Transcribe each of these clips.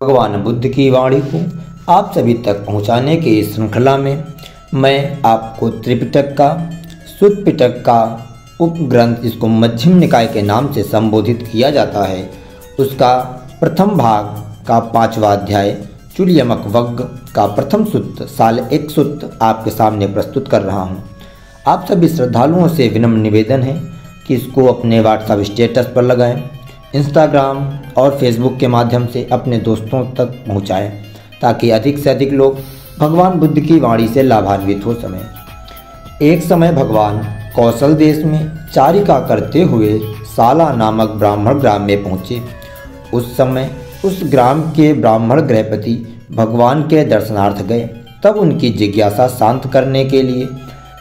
भगवान बुद्ध की वाणी को आप सभी तक पहुंचाने की इस श्रृंखला में मैं आपको त्रिपिटक का सुत्त पिटक का उपग्रंथ, जिसको मध्यम निकाय के नाम से संबोधित किया जाता है, उसका प्रथम भाग का 5वां अध्याय चुल्यमक वग्ग का प्रथम सूत्र साल 1 सूत्र आपके सामने प्रस्तुत कर रहा हूं। आप सभी श्रद्धालुओं से विनम्र निवेदन है कि इसको अपने व्हाट्सएप स्टेटस पर लगाएं, इंस्टाग्राम और फेसबुक के माध्यम से अपने दोस्तों तक पहुंचाएं, ताकि अधिक से अधिक लोग भगवान बुद्ध की वाणी से लाभान्वित हो सकें। एक समय भगवान कौशल देश में चारिका करते हुए साला नामक ब्राह्मण ग्राम में पहुँचे। उस समय उस ग्राम के ब्राह्मण गृहपति भगवान के दर्शनार्थ गए। तब उनकी जिज्ञासा शांत करने के लिए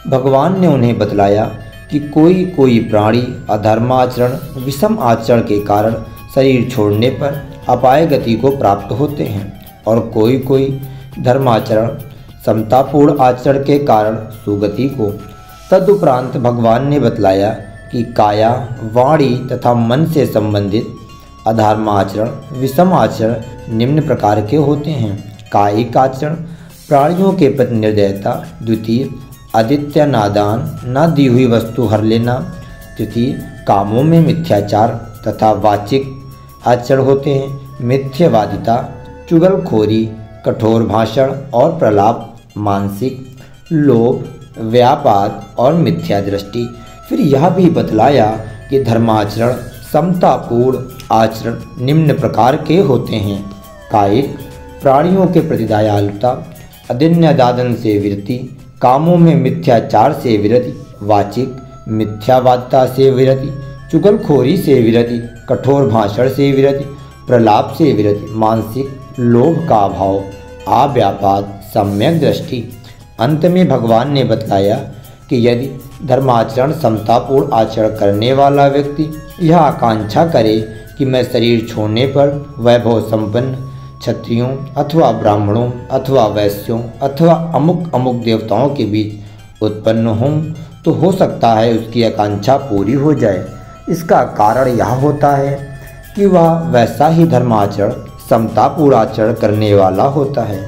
भगवान ने उन्हें बतलाया कि कोई कोई प्राणी अधर्माचरण, विषम आचरण के कारण शरीर छोड़ने पर अपाय गति को प्राप्त होते हैं, और कोई कोई धर्माचरण, समतापूर्ण आचरण के कारण सुगति को। तदुपरांत भगवान ने बतलाया कि काया, वाणी तथा मन से संबंधित अधर्माचरण, विषम आचरण निम्न प्रकार के होते हैं। कायिक आचरण, प्राणियों के प्रति निर्दयता। द्वितीय, आदित्य नादान, न दी हुई वस्तु हर लेना। तृतीय, कामों में मिथ्याचार तथा वाचिक आचरण होते हैं। मिथ्यावादिता, चुगलखोरी, कठोर भाषण और प्रलाप। मानसिक, लोभ, व्यापार और मिथ्या दृष्टि। फिर यह भी बतलाया कि धर्माचरण, समतापूर्ण आचरण निम्न प्रकार के होते हैं। कायिक, प्राणियों के प्रति दयालुता, अदिन्यदादन से विरति, कामों में मिथ्याचार से विरति। वाचिक, मिथ्यावादिता से विरति, चुगलखोरी से विरति, कठोर भाषण से विरति, प्रलाप से विरति। मानसिक, लोभ का अभाव, अव्यापाद, सम्यक दृष्टि। अंत में भगवान ने बतलाया कि यदि धर्माचरण, समतापूर्ण आचरण करने वाला व्यक्ति यह आकांक्षा करे कि मैं शरीर छोड़ने पर वैभव संपन्न क्षत्रियों अथवा ब्राह्मणों अथवा वैश्यों अथवा अमुक अमुक देवताओं के बीच उत्पन्न हों, तो हो सकता है उसकी आकांक्षा पूरी हो जाए। इसका कारण यह होता है कि वह वैसा ही धर्माचरण, समतापूर्ण आचरण करने वाला होता है।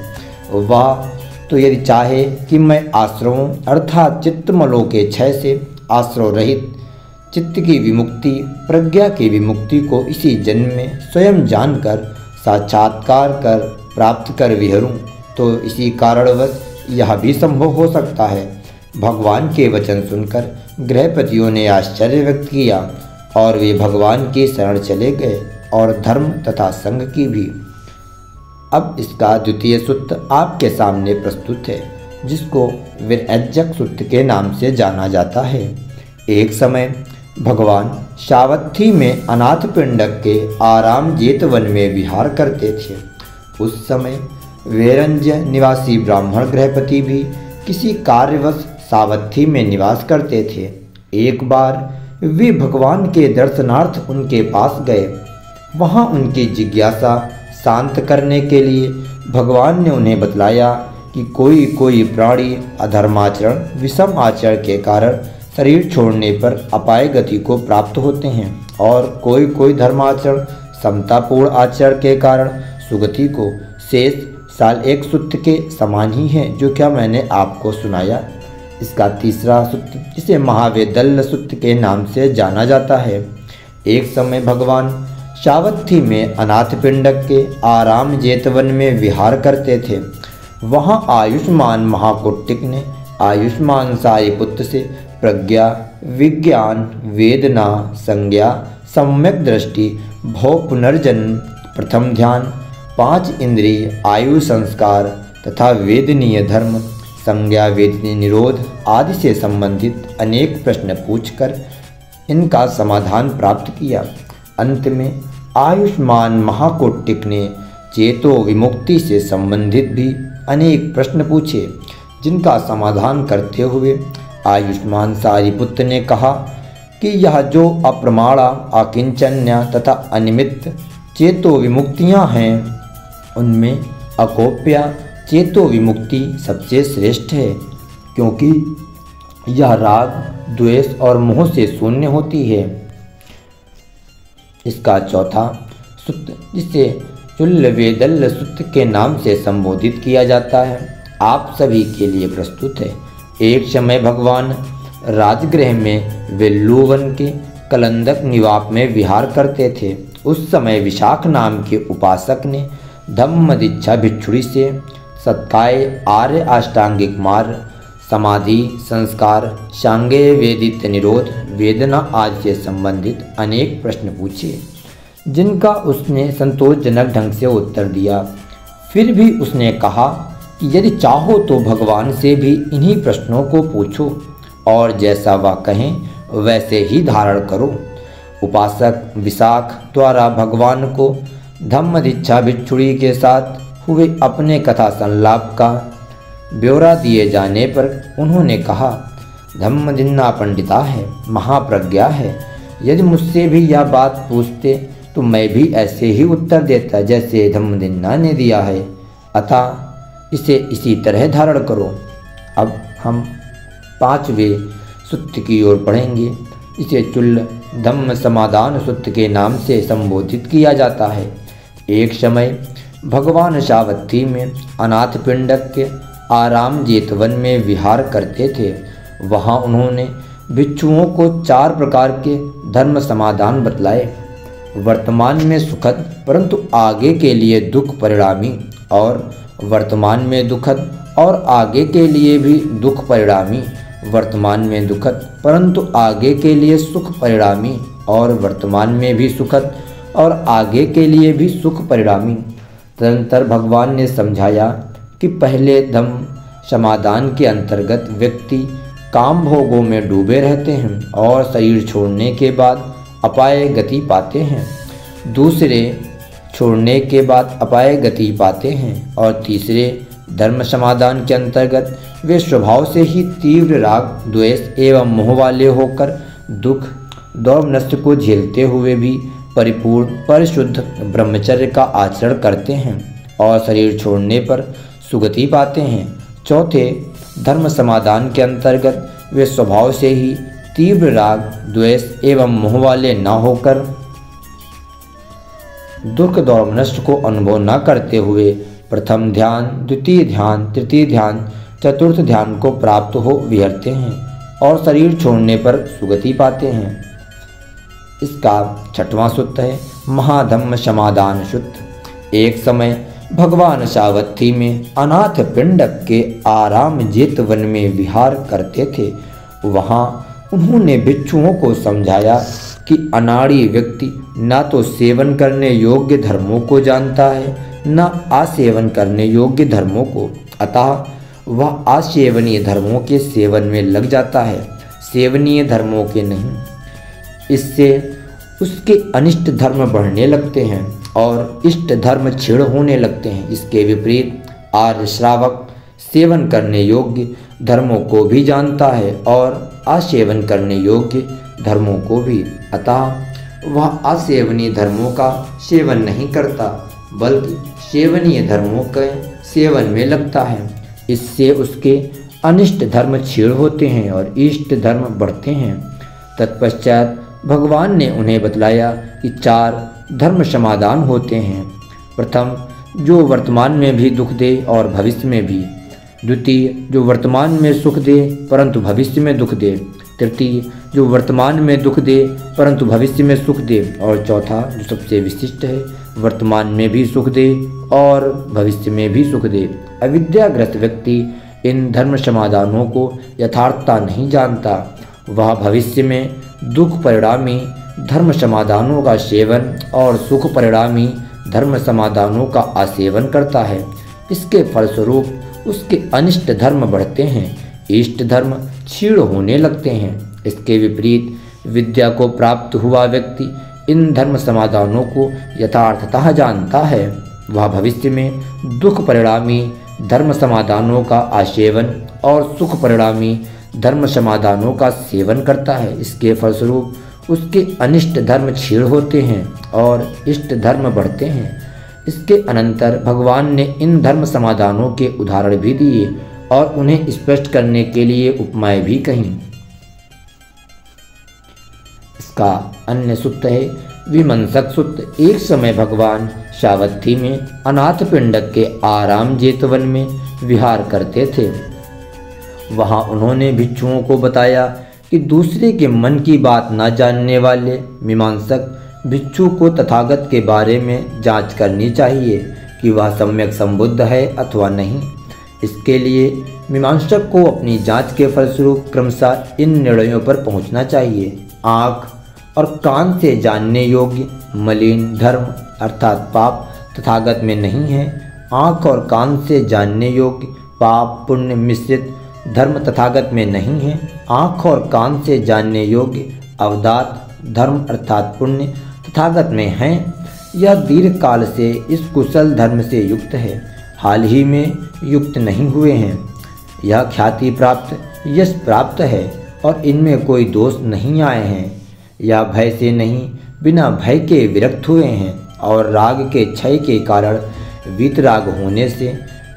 वह तो यदि चाहे कि मैं आश्रवों अर्थात चित्तमलों के क्षय से आश्रव रहित चित्त की विमुक्ति, प्रज्ञा की विमुक्ति को इसी जन्म में स्वयं जानकर, साक्षात्कार कर, प्राप्त कर विहरूं, तो इसी कारणवश यह भी संभव हो सकता है। भगवान के वचन सुनकर गृहपतियों ने आश्चर्य व्यक्त किया और वे भगवान की शरण चले गए, और धर्म तथा संघ की भी। अब इसका द्वितीय सूत्र आपके सामने प्रस्तुत है, जिसको विरअज्जक सूत्र के नाम से जाना जाता है। एक समय भगवान शावत्थी में अनाथ पिंडक के आराम जेतवन में विहार करते थे। उस समय वेरंज निवासी ब्राह्मण गृहपति भी किसी कार्यवश सावत्थी में निवास करते थे। एक बार वे भगवान के दर्शनार्थ उनके पास गए। वहाँ उनकी जिज्ञासा शांत करने के लिए भगवान ने उन्हें बतलाया कि कोई कोई प्राणी अधर्माचरण, विषम आचरण के कारण शरीर छोड़ने पर अपाय गति को प्राप्त होते हैं, और कोई कोई धर्माचरण, समतापूर्ण आचरण के कारण सुगति को। शेष साल 1 सूत्र के समान ही है, जो क्या मैंने आपको सुनाया। इसका तीसरा सूत्र, जिसे महावेदल्ल सूत्र के नाम से जाना जाता है। एक समय भगवान शावत्थी में अनाथ पिंडक के आराम जेतवन में विहार करते थे। वहाँ आयुष्मान महाकुट्टिक ने आयुष्मान सारिपुत्र से प्रज्ञा, विज्ञान, वेदना, संज्ञा, सम्यक दृष्टि, भव पुनर्जन्म, प्रथम ध्यान, 5 इंद्रिय, आयु संस्कार तथा वेदनीय धर्म, संज्ञा वेदनीय निरोध आदि से संबंधित अनेक प्रश्न पूछकर इनका समाधान प्राप्त किया। अंत में आयुष्मान महाकुट्टिक ने चेतो विमुक्ति से संबंधित भी अनेक प्रश्न पूछे, जिनका समाधान करते हुए आयुष्मान सारिपुत्र ने कहा कि यह जो अप्रमाणा, अकिंचन्या तथा अनिमित्त चेतो विमुक्तियाँ हैं, उनमें अकोप्या चेतो विमुक्ति सबसे श्रेष्ठ है, क्योंकि यह राग, द्वेष और मोह से शून्य होती है। इसका चौथा सूत्र, जिसे चुल्लवेदल्ल सूत्र के नाम से संबोधित किया जाता है, आप सभी के लिए प्रस्तुत है। एक समय भगवान राजगृह में वेल्लुवन के कलंदक निवाप में विहार करते थे। उस समय विशाख नाम के उपासक ने धम्म दीक्षा भिक्षुड़ी से सत्काय आर्य अष्टांगिक मार्ग, समाधि, संस्कार, सांगेय वेदित निरोध, वेदना आदि से संबंधित अनेक प्रश्न पूछे, जिनका उसने संतोषजनक ढंग से उत्तर दिया। फिर भी उसने कहा कि यदि चाहो तो भगवान से भी इन्हीं प्रश्नों को पूछो और जैसा वह कहें वैसे ही धारण करो। उपासक विशाख द्वारा भगवान को धम्म दीक्षा भिक्षुड़ी के साथ हुए अपने कथा संलाप का ब्यौरा दिए जाने पर उन्होंने कहा, धम्मदिन्ना पंडिता है, महाप्रज्ञा है। यदि मुझसे भी यह बात पूछते तो मैं भी ऐसे ही उत्तर देता जैसे धम्मदिन्ना ने दिया है, अतः इसे इसी तरह धारण करो। अब हम 5वें सूत्र की ओर पढ़ेंगे। इसे चुल्ल धम्म समाधान सूत्र के नाम से संबोधित किया जाता है। एक समय भगवान सावत्थी में अनाथ पिंडक के आराम जेतवन में विहार करते थे। वहाँ उन्होंने भिक्षुओं को 4 प्रकार के धर्म समाधान बतलाए, वर्तमान में सुखद परंतु आगे के लिए दुख परिणामी, और वर्तमान में दुखद और आगे के लिए भी दुख परिणामी, वर्तमान में दुखद परंतु आगे के लिए सुख परिणामी, और वर्तमान में भी सुखद और आगे के लिए भी सुख परिणामी। तदनंतर भगवान ने समझाया कि पहले धम्म समाधान के अंतर्गत व्यक्ति काम भोगों में डूबे रहते हैं और शरीर छोड़ने के बाद अपाय गति पाते हैं, दूसरे छोड़ने के बाद अपाय गति पाते हैं, और तीसरे धर्म समाधान के अंतर्गत वे स्वभाव से ही तीव्र राग, द्वेष एवं मोह वाले होकर दुख दौर्नष्ट को झेलते हुए भी परिपूर्ण परिशुद्ध ब्रह्मचर्य का आचरण करते हैं और शरीर छोड़ने पर सुगति पाते हैं। चौथे धर्म समाधान के अंतर्गत वे स्वभाव से ही तीव्र राग, द्वेष एवं मोह वाले न होकर दुख दौर्नष्ट को अनुभव न करते हुए प्रथम ध्यान, द्वितीय ध्यान, तृतीय ध्यान, चतुर्थ ध्यान को प्राप्त हो विहरते हैं और शरीर छोड़ने पर सुगति पाते हैं। इसका 6वां सूत्र है महाधम्म समाधान सूत्र। एक समय भगवान सावत्थी में अनाथ पिंडक के आराम जेतवन में विहार करते थे। वहाँ उन्होंने भिक्षुओं को समझाया कि अनाड़ी व्यक्ति न तो सेवन करने योग्य धर्मों को जानता है न आसेवन करने योग्य धर्मों को, अतः वह आसेवनीय धर्मों के सेवन में लग जाता है, सेवनीय धर्मों के नहीं। इससे उसके अनिष्ट धर्म बढ़ने लगते हैं और इष्ट धर्म क्षीण होने लगते हैं। इसके विपरीत आर्य श्रावक सेवन करने योग्य धर्मों को भी जानता है और आसेवन करने योग्य धर्मों को भी, अतः वह आसेवनीय धर्मों का सेवन नहीं करता बल्कि सेवनीय धर्मों के सेवन में लगता है। इससे उसके अनिष्ट धर्म क्षीण होते हैं और इष्ट धर्म बढ़ते हैं। तत्पश्चात भगवान ने उन्हें बतलाया कि 4 धर्म समाधान होते हैं। प्रथम, जो वर्तमान में भी दुख दे और भविष्य में भी। द्वितीय, जो वर्तमान में सुख दे परंतु भविष्य में दुख दे। तृतीय, जो वर्तमान में दुख दे परंतु भविष्य में सुख दे। और चौथा, जो सबसे विशिष्ट है, वर्तमान में भी सुख दे और भविष्य में भी सुख दे। अविद्याग्रस्त व्यक्ति इन धर्म समाधानों को यथार्थता नहीं जानता। वह भविष्य में दुख परिणामी धर्म समाधानों का सेवन और सुख परिणामी धर्म समाधानों का आसेवन करता है। इसके फलस्वरूप उसके अनिष्ट धर्म बढ़ते हैं, इष्ट धर्म क्षीण होने लगते हैं। इसके विपरीत विद्या को प्राप्त हुआ व्यक्ति इन धर्म समाधानों को यथार्थतः जानता है। वह भविष्य में दुख परिणामी धर्म समाधानों का आसेवन और सुख परिणामी धर्म समाधानों का सेवन करता है। इसके फलस्वरूप उसके अनिष्ट धर्म क्षीण होते हैं और इष्ट धर्म बढ़ते हैं। इसके अनंतर भगवान ने इन धर्म समाधानों के उदाहरण भी दिए और उन्हें स्पष्ट करने के लिए उपमाएं भी कहीं। इसका अन्य सूत्र है विमंसक सुत, एक समय भगवान सावत्थी में अनाथ पिंडक के आराम जेतवन में विहार करते थे। वहाँ उन्होंने भिक्षुओं को बताया कि दूसरे के मन की बात न जानने वाले मीमांसक भिक्षु को तथागत के बारे में जांच करनी चाहिए कि वह सम्यक संबुद्ध है अथवा नहीं। इसके लिए मीमांसक को अपनी जांच के फलस्वरूप क्रमशः इन निर्णयों पर पहुंचना चाहिए। आँख और कान से जानने योग्य मलिन धर्म अर्थात पाप तथागत में नहीं है। आँख और कान से जानने योग्य पाप पुण्य मिश्रित धर्म तथागत में नहीं है। आँख और कान से जानने योग्य अवदात धर्म अर्थात पुण्य तथागत में हैं। यह दीर्घ काल से इस कुशल धर्म से युक्त है, हाल ही में युक्त नहीं हुए हैं। यह ख्याति प्राप्त यश प्राप्त है और इनमें कोई दोष नहीं आए हैं। यह भय से नहीं बिना भय के विरक्त हुए हैं और राग के क्षय के कारण वीतराग होने से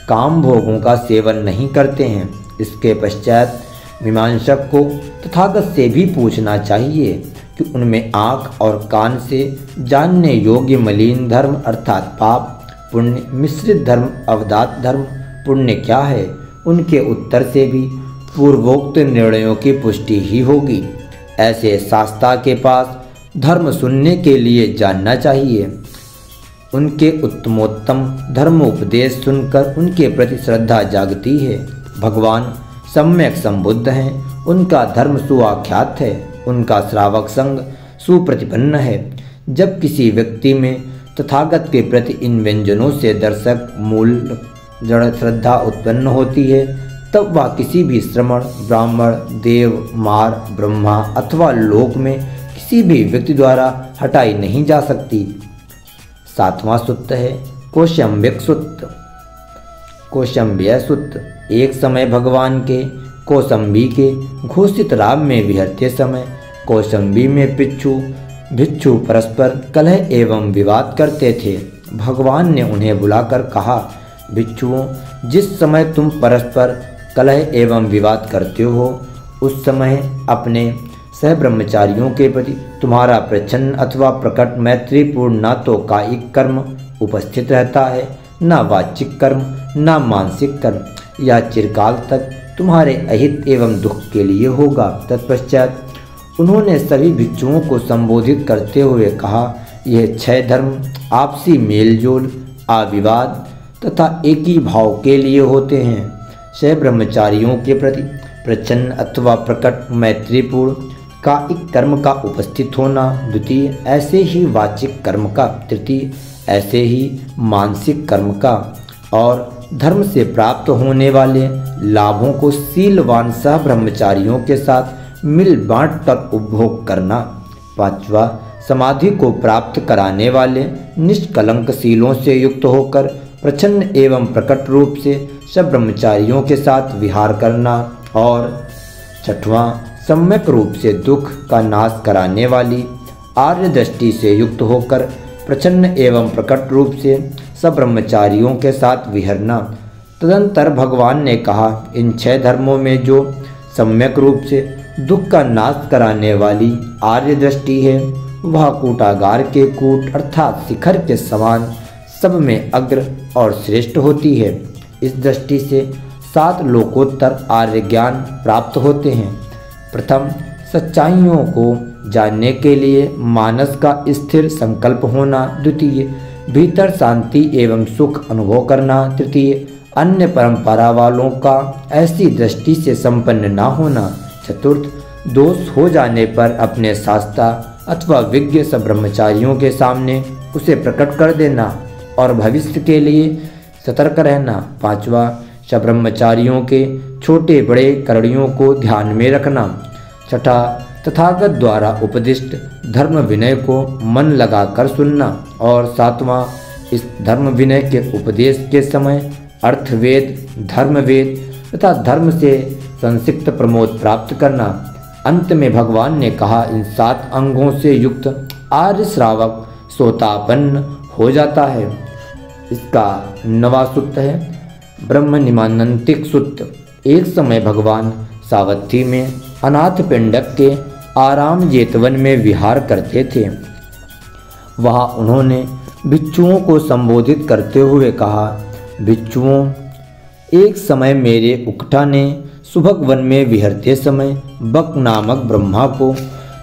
काम भोगों का सेवन नहीं करते हैं। इसके पश्चात मीमांसक को तथागत से भी पूछना चाहिए कि उनमें आँख और कान से जानने योग्य मलिन धर्म अर्थात पाप पुण्य मिश्रित धर्म अवदात धर्म पुण्य क्या है। उनके उत्तर से भी पूर्वोक्त निर्णयों की पुष्टि ही होगी। ऐसे शास्ता के पास धर्म सुनने के लिए जानना चाहिए। उनके उत्तमोत्तम धर्मोपदेश सुनकर उनके प्रति श्रद्धा जागती है। भगवान सम्यक संबुद्ध हैं, उनका धर्म सुआख्यात है, उनका श्रावक संग सुप्रतिपन्न है। जब किसी व्यक्ति में तथागत के प्रति इन व्यंजनों से दर्शक मूल जड़ श्रद्धा उत्पन्न होती है, तब वह किसी भी श्रमण ब्राह्मण देव मार ब्रह्मा अथवा लोक में किसी भी व्यक्ति द्वारा हटाई नहीं जा सकती। 7वां सूत्र है कौशंबिक सूत्र। कौशंब्य सूत्र, एक समय भगवान के कौशंबी के घोषित राम में विहरते समय कौशंबी में भिक्षु परस्पर कलह एवं विवाद करते थे। भगवान ने उन्हें बुलाकर कहा, भिक्षुओं, जिस समय तुम परस्पर कलह एवं विवाद करते हो उस समय अपने सहब्रह्मचारियों के प्रति तुम्हारा प्रच्छन्न अथवा प्रकट मैत्रीपूर्ण न तो कायिक कर्म उपस्थित रहता है, न वाचिक कर्म, न मानसिक कर्म। यह चिरकाल तक तुम्हारे अहित एवं दुख के लिए होगा। तत्पश्चात उन्होंने सभी भिक्षुओं को संबोधित करते हुए कहा, यह 6 धर्म आपसी मेलजोल अविवाद तथा एक ही भाव के लिए होते हैं। सहब्रह्मचारियों के प्रति प्रच्छन्न अथवा प्रकट मैत्रीपूर्ण कायिक कर्म का उपस्थित होना द्वितीय, ऐसे ही वाचिक कर्म का तृतीय, ऐसे ही मानसिक कर्म का, और धर्म से प्राप्त होने वाले लाभों को शीलवान सह ब्रह्मचारियों के साथ मिल बांट कर उपभोग करना। 5वां, समाधि को प्राप्त कराने वाले निष्कलंक शीलों से युक्त होकर प्रच्छन्न एवं प्रकट रूप से सब ब्रह्मचारियों के साथ विहार करना। और 6वां, सम्यक रूप से दुख का नाश कराने वाली आर्य दृष्टि से युक्त होकर प्रच्छन्न एवं प्रकट रूप से सब ब्रह्मचारियों के साथ विहरना। तदंतर भगवान ने कहा, इन 6 धर्मों में जो सम्यक रूप से दुख का नाश कराने वाली आर्य दृष्टि है वह कूटागार के कूट अर्थात शिखर के समान सब में अग्र और श्रेष्ठ होती है। इस दृष्टि से 7 लोकोत्तर आर्य ज्ञान प्राप्त होते हैं। प्रथम, सच्चाइयों को जानने के लिए मानस का स्थिर संकल्प होना। द्वितीय, भीतर शांति एवं सुख अनुभव करना। तृतीय, अन्य परंपरा वालों का ऐसी दृष्टि से संपन्न न होना। चतुर्थ, दोष हो जाने पर अपने शास्त्रा अथवा विज्ञ सब ब्रह्मचारियों के सामने उसे प्रकट कर देना और भविष्य के लिए सतर्क रहना। 5वां, सब ब्रह्मचारियों के छोटे बड़े करड़ियों को ध्यान में रखना। 6ठा, तथागत द्वारा उपदिष्ट धर्म विनय को मन लगाकर सुनना। और 7वां, इस धर्म विनय के उपदेश के समय अर्थवेद धर्मवेद तथा धर्म से संसिक्त प्रमोद प्राप्त करना। अंत में भगवान ने कहा, इन 7 अंगों से युक्त आर्य श्रावक सोतापन्न हो जाता है। इसका 9वां सूत्र है ब्रह्म निमानंतिक सूत्र। एक समय भगवान सावत्थी में अनाथ पिंडक के आराम जेतवन में विहार करते थे। वहाँ उन्होंने भिक्षुओं को संबोधित करते हुए कहा, भिक्षुओं, एक समय मेरे उकठा ने सुभग वन में विहरते समय बक नामक ब्रह्मा को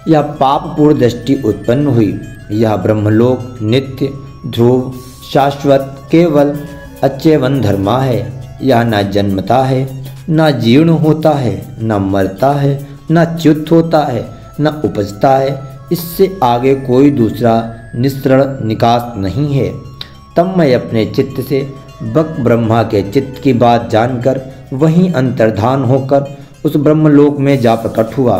यह पापपूर्ण दृष्टि उत्पन्न हुई। यह ब्रह्मलोक नित्य, ध्रुव, शाश्वत, केवल अच्चैवन धर्मा है। यह न जन्मता है, न जीर्ण होता है, न मरता है, न च्युत होता है, न उपजता है। इससे आगे कोई दूसरा निस्सरण निकास नहीं है। तब मैं अपने चित्त से बक ब्रह्मा के चित्त की बात जानकर वहीं अंतर्धान होकर उस ब्रह्मलोक में जा प्रकट हुआ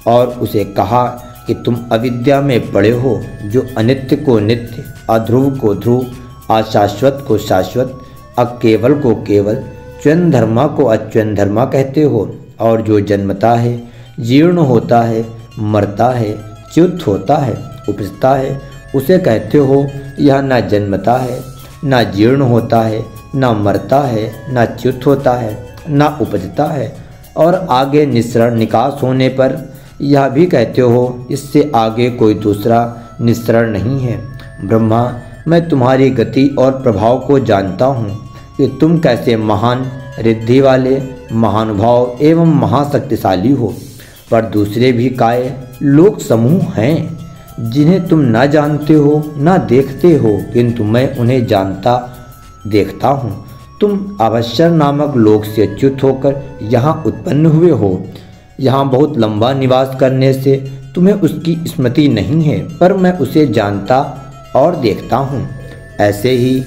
और उसे कहा कि तुम अविद्या में पड़े हो, जो अनित्य को नित्य, अध्रुव को ध्रुव, अशाश्वत को शाश्वत, अकेवल को केवल, च्वयं धर्मा को अच्वयं धर्मा कहते हो, और जो जन्मता है, जीर्ण होता है, मरता है, च्युत होता है, उपजता है, उसे कहते हो यह न जन्मता है, न जीर्ण होता है, न मरता है, न च्युत होता है, न उपजता है, और आगे निस्सरण निकास होने पर यह भी कहते हो इससे आगे कोई दूसरा निस्सरण नहीं है। ब्रह्मा, मैं तुम्हारी गति और प्रभाव को जानता हूँ कि तुम कैसे महान रिद्धि वाले महानुभाव एवं महाशक्तिशाली हो, पर दूसरे भी काय लोक समूह हैं जिन्हें तुम न जानते हो न देखते हो, किंतु मैं उन्हें जानता देखता हूँ। तुम अवश्य नामक लोक से च्युत होकर यहाँ उत्पन्न हुए हो। यहाँ बहुत लंबा निवास करने से तुम्हें उसकी स्मृति नहीं है, पर मैं उसे जानता और देखता हूँ। ऐसे ही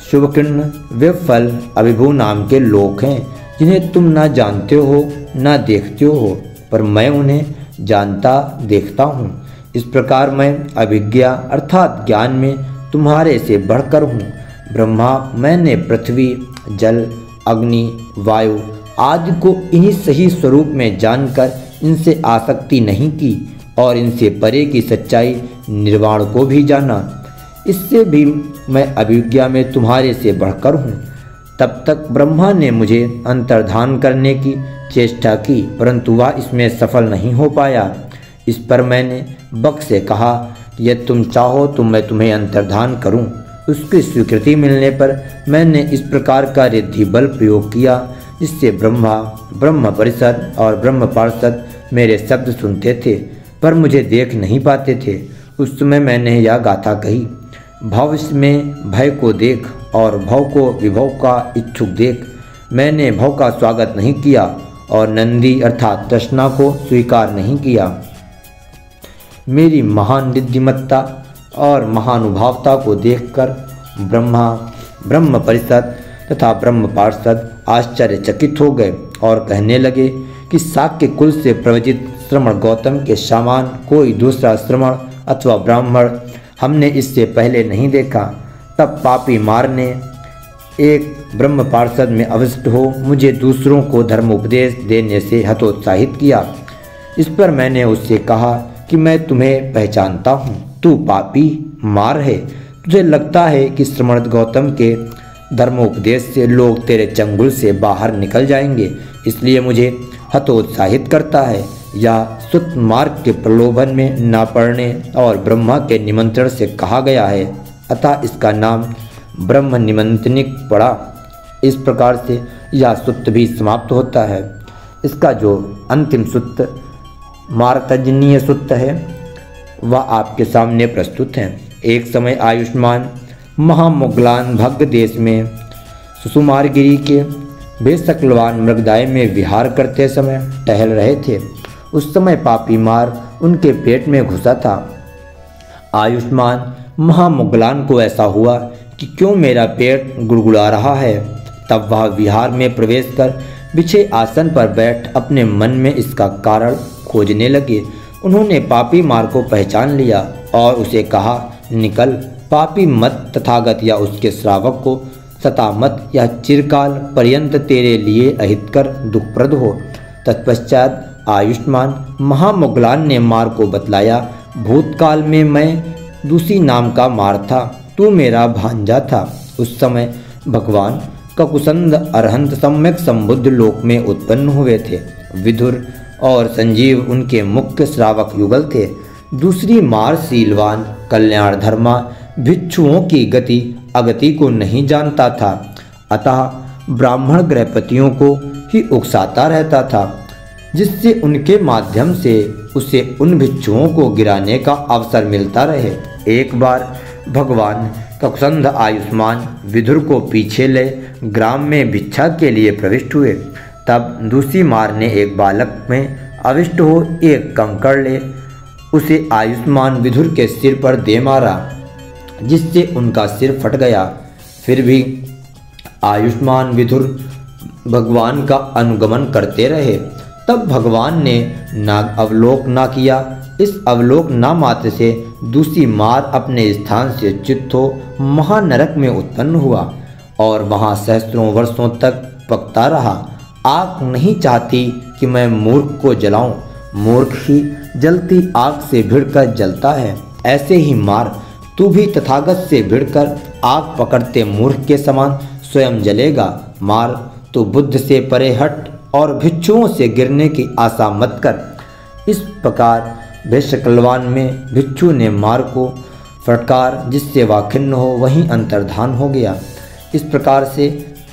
शुभकिर्ण, विफल, अभिभू नाम के लोक हैं जिन्हें तुम न जानते हो न देखते हो, पर मैं उन्हें जानता देखता हूँ। इस प्रकार मैं अभिज्ञा अर्थात ज्ञान में तुम्हारे से बढ़कर हूँ। ब्रह्मा, मैंने पृथ्वी, जल, अग्नि, वायु आदि को इन्हीं सही स्वरूप में जानकर इनसे आसक्ति नहीं की और इनसे परे की सच्चाई निर्वाण को भी जाना। इससे भी मैं अभिज्ञा में तुम्हारे से बढ़कर हूँ। तब तक ब्रह्मा ने मुझे अंतर्धान करने की चेष्टा की, परंतु वह इसमें सफल नहीं हो पाया। इस पर मैंने बक से कहा, यदि तुम चाहो तो मैं तुम्हें अंतर्धान करूं। उसकी स्वीकृति मिलने पर मैंने इस प्रकार का रिद्धि बल प्रयोग किया जिससे ब्रह्मा, ब्रह्म परिषद और ब्रह्म पार्षद मेरे शब्द सुनते थे पर मुझे देख नहीं पाते थे। उस समय मैंने यह गाथा कही, भविष्य में भय को देख और भव को विभव का इच्छुक देख। मैंने भव का स्वागत नहीं किया और नंदी अर्थात तृष्णा को स्वीकार नहीं किया। मेरी महान रिद्धिमत्ता और महानुभावता को देखकर ब्रह्मा, ब्रह्म परिषद तथा ब्रह्म पार्षद आश्चर्यचकित हो गए और कहने लगे कि शाक्य कुल से प्रवजित श्रमण गौतम के समान कोई दूसरा श्रमण अथवा ब्राह्मण हमने इससे पहले नहीं देखा। तब पापी मार ने एक ब्रह्म पार्षद में अविष्ट हो मुझे दूसरों को धर्मोपदेश देने से हतोत्साहित किया। इस पर मैंने उससे कहा कि मैं तुम्हें पहचानता हूँ, तू पापी मार है। तुझे लगता है कि श्रमण गौतम के धर्मोपदेश से लोग तेरे चंगुल से बाहर निकल जाएंगे, इसलिए मुझे हतोत्साहित करता है। यह सुत मार्ग के प्रलोभन में न पड़ने और ब्रह्मा के निमंत्रण से कहा गया है, अतः इसका नाम ब्रह्म निमंत्रणिक पड़ा। इस प्रकार से यह सूत्र भी समाप्त होता है। इसका जो अंतिम सूत्र मार्तजनीय सूत्र है वह आपके सामने प्रस्तुत है। एक समय आयुष्मान महामुगलान भग्ग देश में सुसुमारगिरी के बेशक्लवान मृगदाय में विहार करते समय टहल रहे थे। उस समय पापी मार उनके पेट में घुसा था। आयुष्मान महामुगलान को ऐसा हुआ कि क्यों मेरा पेट गुड़गुड़ा रहा है। तब वह विहार में प्रवेश कर बिछे आसन पर बैठ अपने मन में इसका कारण खोजने लगे। उन्होंने पापी मार को पहचान लिया और उसे कहा, निकल, पापी मत तथागत या उसके श्रावक को सता मत, यह चिरकाल पर्यंत तेरे लिए अहितकर दुखप्रद हो। तत्पश्चात आयुष्मान महामुगलान ने मार को बतलाया, भूतकाल में मैं दूसरी नाम का मार था, तू मेरा भांजा था। उस समय भगवान ककुसंद अरहंत सम्यक संबुद्ध लोक में उत्पन्न हुए थे। विदुर और संजीव उनके मुख्य श्रावक युगल थे। दूसरी मार शीलवान कल्याण धर्मा भिक्षुओं की गति अगति को नहीं जानता था, अतः ब्राह्मण गृहपतियों को ही उकसाता रहता था, जिससे उनके माध्यम से उसे उन भिक्षुओं को गिराने का अवसर मिलता रहे। एक बार भगवान ककुसंध आयुष्मान विदुर को पीछे ले ग्राम में भिक्षा के लिए प्रविष्ट हुए। तब दूसरी मार ने एक बालक में अविष्ट हो एक कंकड़ ले उसे आयुष्मान विदुर के सिर पर दे मारा, जिससे उनका सिर फट गया। फिर भी आयुष्मान विदुर भगवान का अनुगमन करते रहे। तब भगवान ने नाग अवलोक ना किया। इस अवलोक ना मात्र से दूसरी मार अपने स्थान से च्युत हो महानरक में उत्पन्न हुआ और वहाँ सहस्त्रों वर्षों तक पकता रहा। आग नहीं चाहती कि मैं मूर्ख को जलाऊं, मूर्ख ही जलती आग से भिड़कर जलता है। ऐसे ही मार तू भी तथागत से भिड़कर आग पकड़ते मूर्ख के समान स्वयं जलेगा। मार तू बुद्ध से परे हट और भिक्षुओं से गिरने की आशा मत कर। इस प्रकार वैश्यकलवान में भिक्षु ने मार को फटकार, जिससे वह खिन्न हो वहीं अंतर्धान हो गया। इस प्रकार से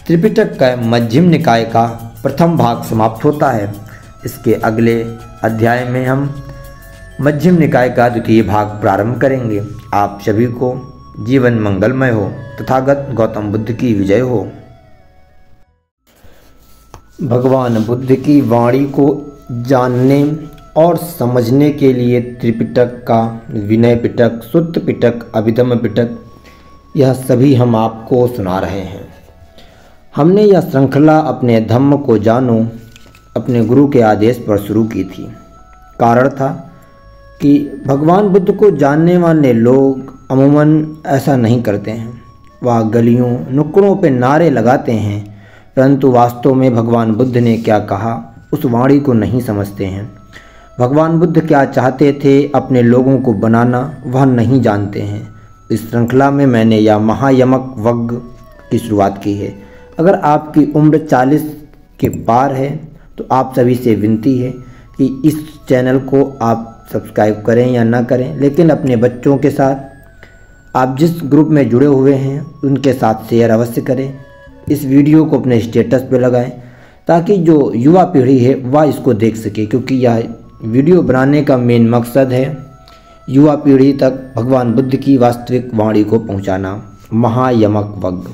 त्रिपिटक का मध्यम निकाय का प्रथम भाग समाप्त होता है। इसके अगले अध्याय में हम मध्यम निकाय का द्वितीय भाग प्रारंभ करेंगे। आप सभी को जीवन मंगलमय हो, तथागत गौतम बुद्ध की विजय हो। भगवान बुद्ध की वाणी को जानने और समझने के लिए त्रिपिटक का विनय पिटक, सुत्त पिटक, अभिधम पिटक, यह सभी हम आपको सुना रहे हैं। हमने यह श्रृंखला अपने धम्म को जानो अपने गुरु के आदेश पर शुरू की थी। कारण था कि भगवान बुद्ध को जानने वाले लोग अमूमन ऐसा नहीं करते हैं। वह गलियों नुक्कड़ों पे नारे लगाते हैं, परंतु वास्तव में भगवान बुद्ध ने क्या कहा उस वाणी को नहीं समझते हैं। भगवान बुद्ध क्या चाहते थे अपने लोगों को बनाना, वह नहीं जानते हैं। इस श्रृंखला में मैंने यह महायमक वग्ग की शुरुआत की है। अगर आपकी उम्र 40 के पार है तो आप सभी से विनती है कि इस चैनल को आप सब्सक्राइब करें या ना करें, लेकिन अपने बच्चों के साथ आप जिस ग्रुप में जुड़े हुए हैं उनके साथ शेयर अवश्य करें। इस वीडियो को अपने स्टेटस पे लगाएं ताकि जो युवा पीढ़ी है वह इसको देख सके, क्योंकि यह वीडियो बनाने का मेन मकसद है युवा पीढ़ी तक भगवान बुद्ध की वास्तविक वाणी को पहुंचाना। महायमक वग्ग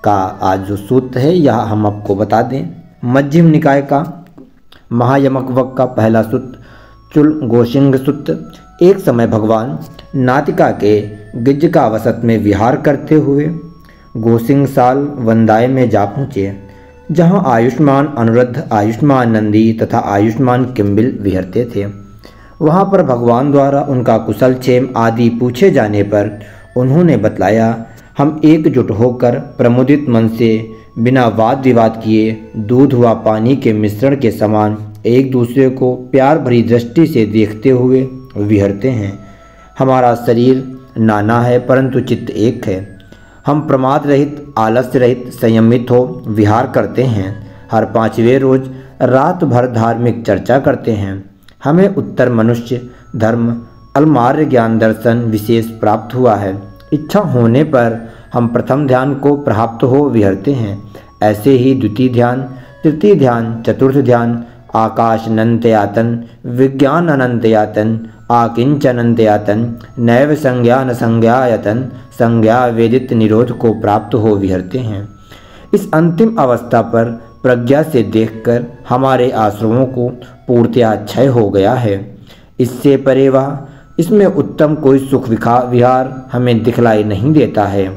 का आज जो सूत्र है यह हम आपको बता दें। मध्यम निकाय का महायमक वग्ग का पहला सूत्र चुल गोसिंग सूत्र। एक समय भगवान नातिका के गिज्जका वसत में विहार करते हुए गोसिंग साल वंदाय में जा पहुँचे, जहाँ आयुष्मान अनुरुद्ध, आयुष्मान नंदी तथा आयुष्मान किम्बिल विहरते थे। वहाँ पर भगवान द्वारा उनका कुशल क्षेम आदि पूछे जाने पर उन्होंने बतलाया, हम एकजुट होकर प्रमुदित मन से बिना वाद विवाद किए दूध व पानी के मिश्रण के समान एक दूसरे को प्यार भरी दृष्टि से देखते हुए विहरते हैं। हमारा शरीर नाना है परंतु चित्त एक है। हम प्रमाद रहित, आलस्य रहित, संयमित हो विहार करते हैं। हर 5वें रोज रात भर धार्मिक चर्चा करते हैं। हमें उत्तर मनुष्य धर्म अलमार्य ज्ञान दर्शन विशेष प्राप्त हुआ है। इच्छा होने पर हम प्रथम ध्यान को प्राप्त हो विहरते हैं। ऐसे ही द्वितीय ध्यान, तृतीय ध्यान, चतुर्थ ध्यान, आकाश अनंत यातन, विज्ञान अनंत यातन, आकिंच अनंत यातन, नैव संज्ञा न संज्ञायतन, संज्ञा वेदित निरोध को प्राप्त हो विहरते हैं। इस अंतिम अवस्था पर प्रज्ञा से देखकर हमारे आश्रमों को पूर्णतया क्षय हो गया है। इससे परे वह इसमें उत्तम कोई सुख विहार हमें दिखलाई नहीं देता है।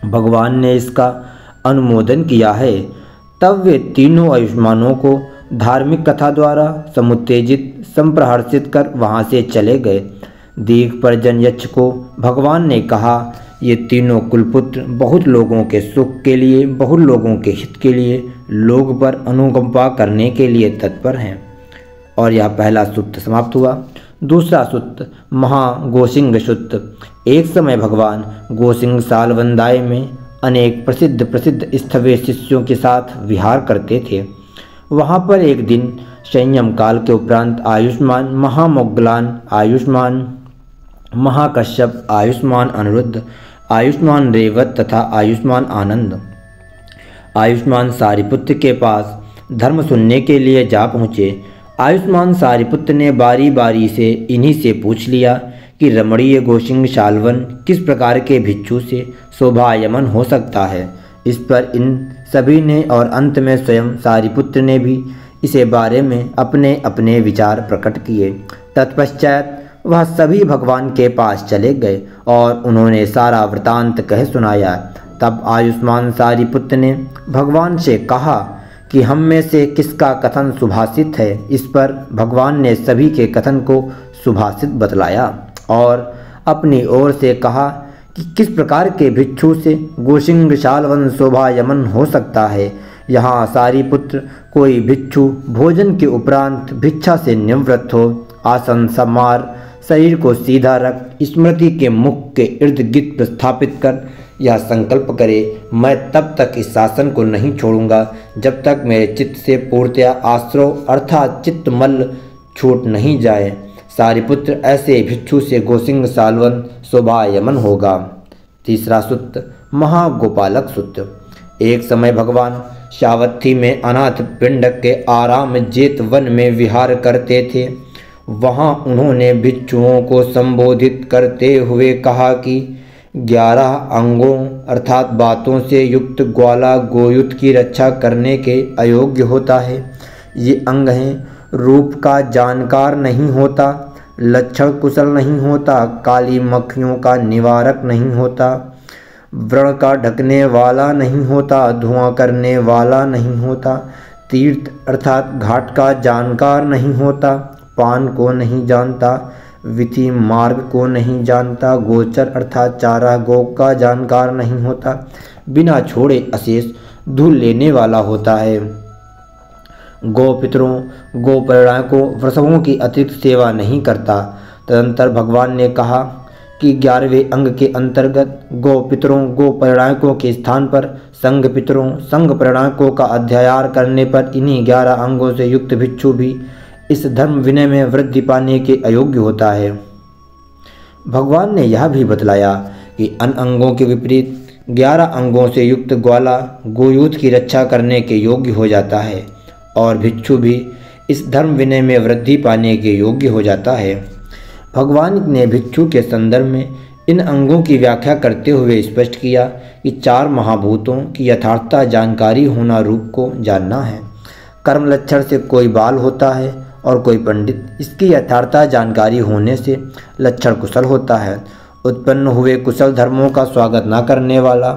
भगवान ने इसका अनुमोदन किया है। तब वे तीनों आयुष्मानों को धार्मिक कथा द्वारा समुत्तेजित संप्रहर्षित कर वहाँ से चले गए। दिग्पर्जन यक्ष को भगवान ने कहा, ये तीनों कुलपुत्र बहुत लोगों के सुख के लिए, बहुत लोगों के हित के लिए, लोग पर अनुकंपा करने के लिए तत्पर हैं। और यह पहला सूत्र समाप्त हुआ। दूसरा सूत्र महागोसिंग सूत्र। एक समय भगवान गोसिंग साल वंदाय में अनेक प्रसिद्ध स्थवे शिष्यों के साथ विहार करते थे। वहाँ पर एक दिन संयम काल के उपरांत आयुष्मान महामोग्गलान, आयुष्मान महाकश्यप, आयुष्मान अनिरुद्ध, आयुष्मान रेवत तथा आयुष्मान आनंद आयुष्मान सारिपुत्र के पास धर्म सुनने के लिए जा पहुँचे। आयुष्मान सारिपुत्र ने बारी बारी से इन्हीं से पूछ लिया कि रमणीय गोसिंग शाल्वन किस प्रकार के भिक्षु से शोभायमन हो सकता है। इस पर इन सभी ने और अंत में स्वयं सारिपुत्र ने भी इसे बारे में अपने अपने विचार प्रकट किए। तत्पश्चात वह सभी भगवान के पास चले गए और उन्होंने सारा वृतांत कह सुनाया। तब आयुष्मान सारिपुत्र ने भगवान से कहा कि हम में से किसका कथन सुभाषित है। इस पर भगवान ने सभी के कथन को सुभाषित बतलाया और अपनी ओर से कहा कि किस प्रकार के भिक्षु से गोसिंग शाल्वन शोभायमन हो सकता है। यहाँ सारिपुत्र कोई भिक्षु भोजन के उपरांत भिक्षा से निवृत्त हो, आसन समार, शरीर को सीधा रख, स्मृति के मुख के इर्द गिर्द प्रस्थापित कर यह संकल्प करे, मैं तब तक इस शासन को नहीं छोड़ूंगा जब तक मेरे चित्त से पूर्णतया आश्रव अर्थात चित्तमल छूट नहीं जाए। सारिपुत्र ऐसे भिक्षु से गोसिंग शाल्वन शोभायमन होगा। तीसरा सूत्र महागोपालक सूत्र। एक समय भगवान सावत्थी में अनाथ पिंडक के आराम जेत वन में विहार करते थे। वहाँ उन्होंने भिक्षुओं को संबोधित करते हुए कहा कि 11 अंगों अर्थात बातों से युक्त ग्वाला गोयुत की रक्षा करने के अयोग्य होता है। ये अंग हैं, रूप का जानकार नहीं होता, लक्षण कुशल नहीं होता, काली मक्खियों का निवारक नहीं होता, व्रण का ढकने वाला नहीं होता, धुआं करने वाला नहीं होता, तीर्थ अर्थात घाट का जानकार नहीं होता, पान को नहीं जानता, विधि मार्ग को नहीं जानता, गोचर अर्थात चारा गो का जानकार नहीं होता, बिना छोड़े अशेष धूल लेने वाला होता है, गो पितरों गो परिणामकों वृषभों की अतिरिक्त सेवा नहीं करता। तदंतर भगवान ने कहा कि 11वें अंग के अंतर्गत गो पितरों गो परिणामकों के स्थान पर संघ पितरों संघ परिणामकों का अध्यायार करने पर इन्हीं 11 अंगों से युक्त भिक्षु भी इस धर्म विनय में वृद्धि पाने के अयोग्य होता है। भगवान ने यह भी बतलाया कि अन अंगों के विपरीत 11 अंगों से युक्त ग्वाला गोयूथ की रक्षा करने के योग्य हो जाता है और भिक्षु भी इस धर्म विनय में वृद्धि पाने के योग्य हो जाता है। भगवान ने भिक्षु के संदर्भ में इन अंगों की व्याख्या करते हुए स्पष्ट किया कि 4 महाभूतों की यथार्थता जानकारी होना रूप को जानना है, कर्म लक्षण से कोई बाल होता है और कोई पंडित, इसकी यथार्थता जानकारी होने से लक्षण कुशल होता है, उत्पन्न हुए कुशल धर्मों का स्वागत न करने वाला,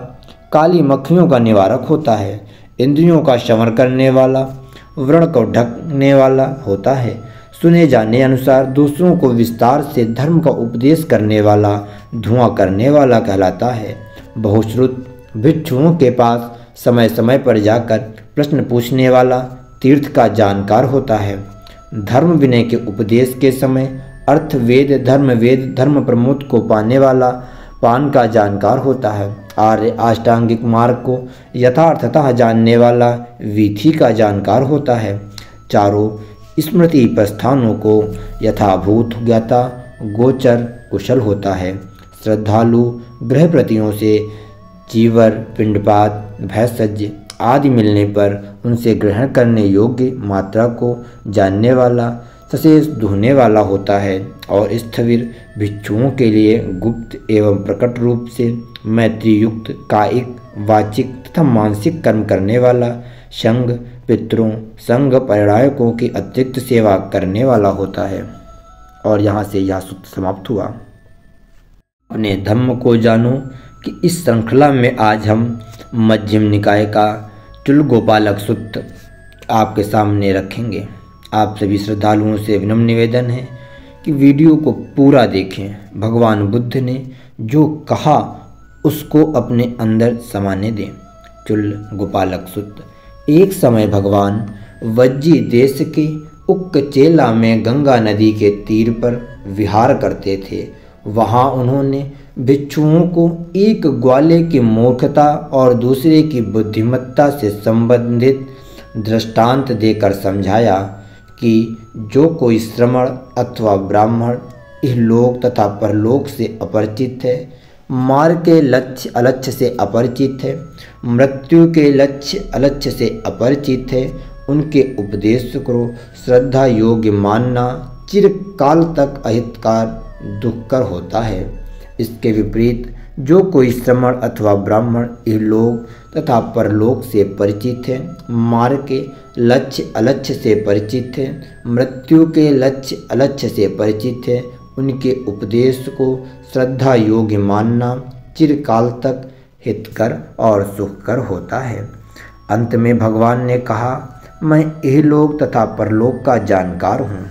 काली मक्खियों का निवारक होता है, इंद्रियों का शमन करने वाला, व्रण को ढकने वाला होता है, सुने जाने अनुसार दूसरों को विस्तार से धर्म का उपदेश करने वाला, धुआं करने वाला कहलाता है, बहुश्रुत भिक्षुओं के पास समय समय पर जाकर प्रश्न पूछने वाला, तीर्थ का जानकार होता है, धर्म विनय के उपदेश के समय अर्थ वेद धर्म प्रमोद को पाने वाला, पान का जानकार होता है, आर्य अष्टांगिक मार्ग को यथार्थतः जानने वाला, विधि का जानकार होता है, चारों स्मृति प्रस्थानों को यथाभूत ज्ञाता, गोचर कुशल होता है, श्रद्धालु गृहप्रतियों से चीवर पिंडपात भैषज आदि मिलने पर उनसे ग्रहण करने योग्य मात्रा को जानने वाला, सशेष धोने वाला होता है और स्थविर भिक्षुओं के लिए गुप्त एवं प्रकट रूप से मैत्री युक्त कायिक वाचिक तथा मानसिक कर्म करने वाला, संघ पितरों संघ परिणायकों की अतिरिक्त सेवा करने वाला होता है। और यहाँ से यह सूत्र समाप्त हुआ। अपने धर्म को जानो कि इस श्रृंखला में आज हम मध्यम निकाय का चुल गोपालक सूत्र आपके सामने रखेंगे। आप सभी श्रद्धालुओं से विनम्र निवेदन है कि वीडियो को पूरा देखें, भगवान बुद्ध ने जो कहा उसको अपने अंदर समाने दें। चुल गोपालक सूत्र। एक समय भगवान वज्जी देश के उक्कचेला में गंगा नदी के तीर पर विहार करते थे। वहाँ उन्होंने भिक्षुओं को एक ग्वाले की मूर्खता और दूसरे की बुद्धिमत्ता से संबंधित दृष्टांत देकर समझाया कि जो कोई श्रमण अथवा ब्राह्मण इहलोक तथा परलोक से अपरिचित है, मार्ग के लक्ष्य अलक्ष्य से अपरिचित है, मृत्यु के लक्ष्य अलक्ष्य से अपरिचित है, उनके उपदेश को श्रद्धा योग्य मानना चिरकाल तक अहितकार दुखकर होता है। इसके विपरीत जो कोई श्रमण अथवा ब्राह्मण इहलोक तथा परलोक से परिचित है, मार्ग के लक्ष्य अलक्ष्य से परिचित है, मृत्यु के लक्ष्य अलक्ष्य से परिचित है, उनके उपदेश को श्रद्धा योग्य मानना चिरकाल तक हितकर और सुखकर होता है। अंत में भगवान ने कहा, मैं इहलोक तथा परलोक का जानकार हूँ,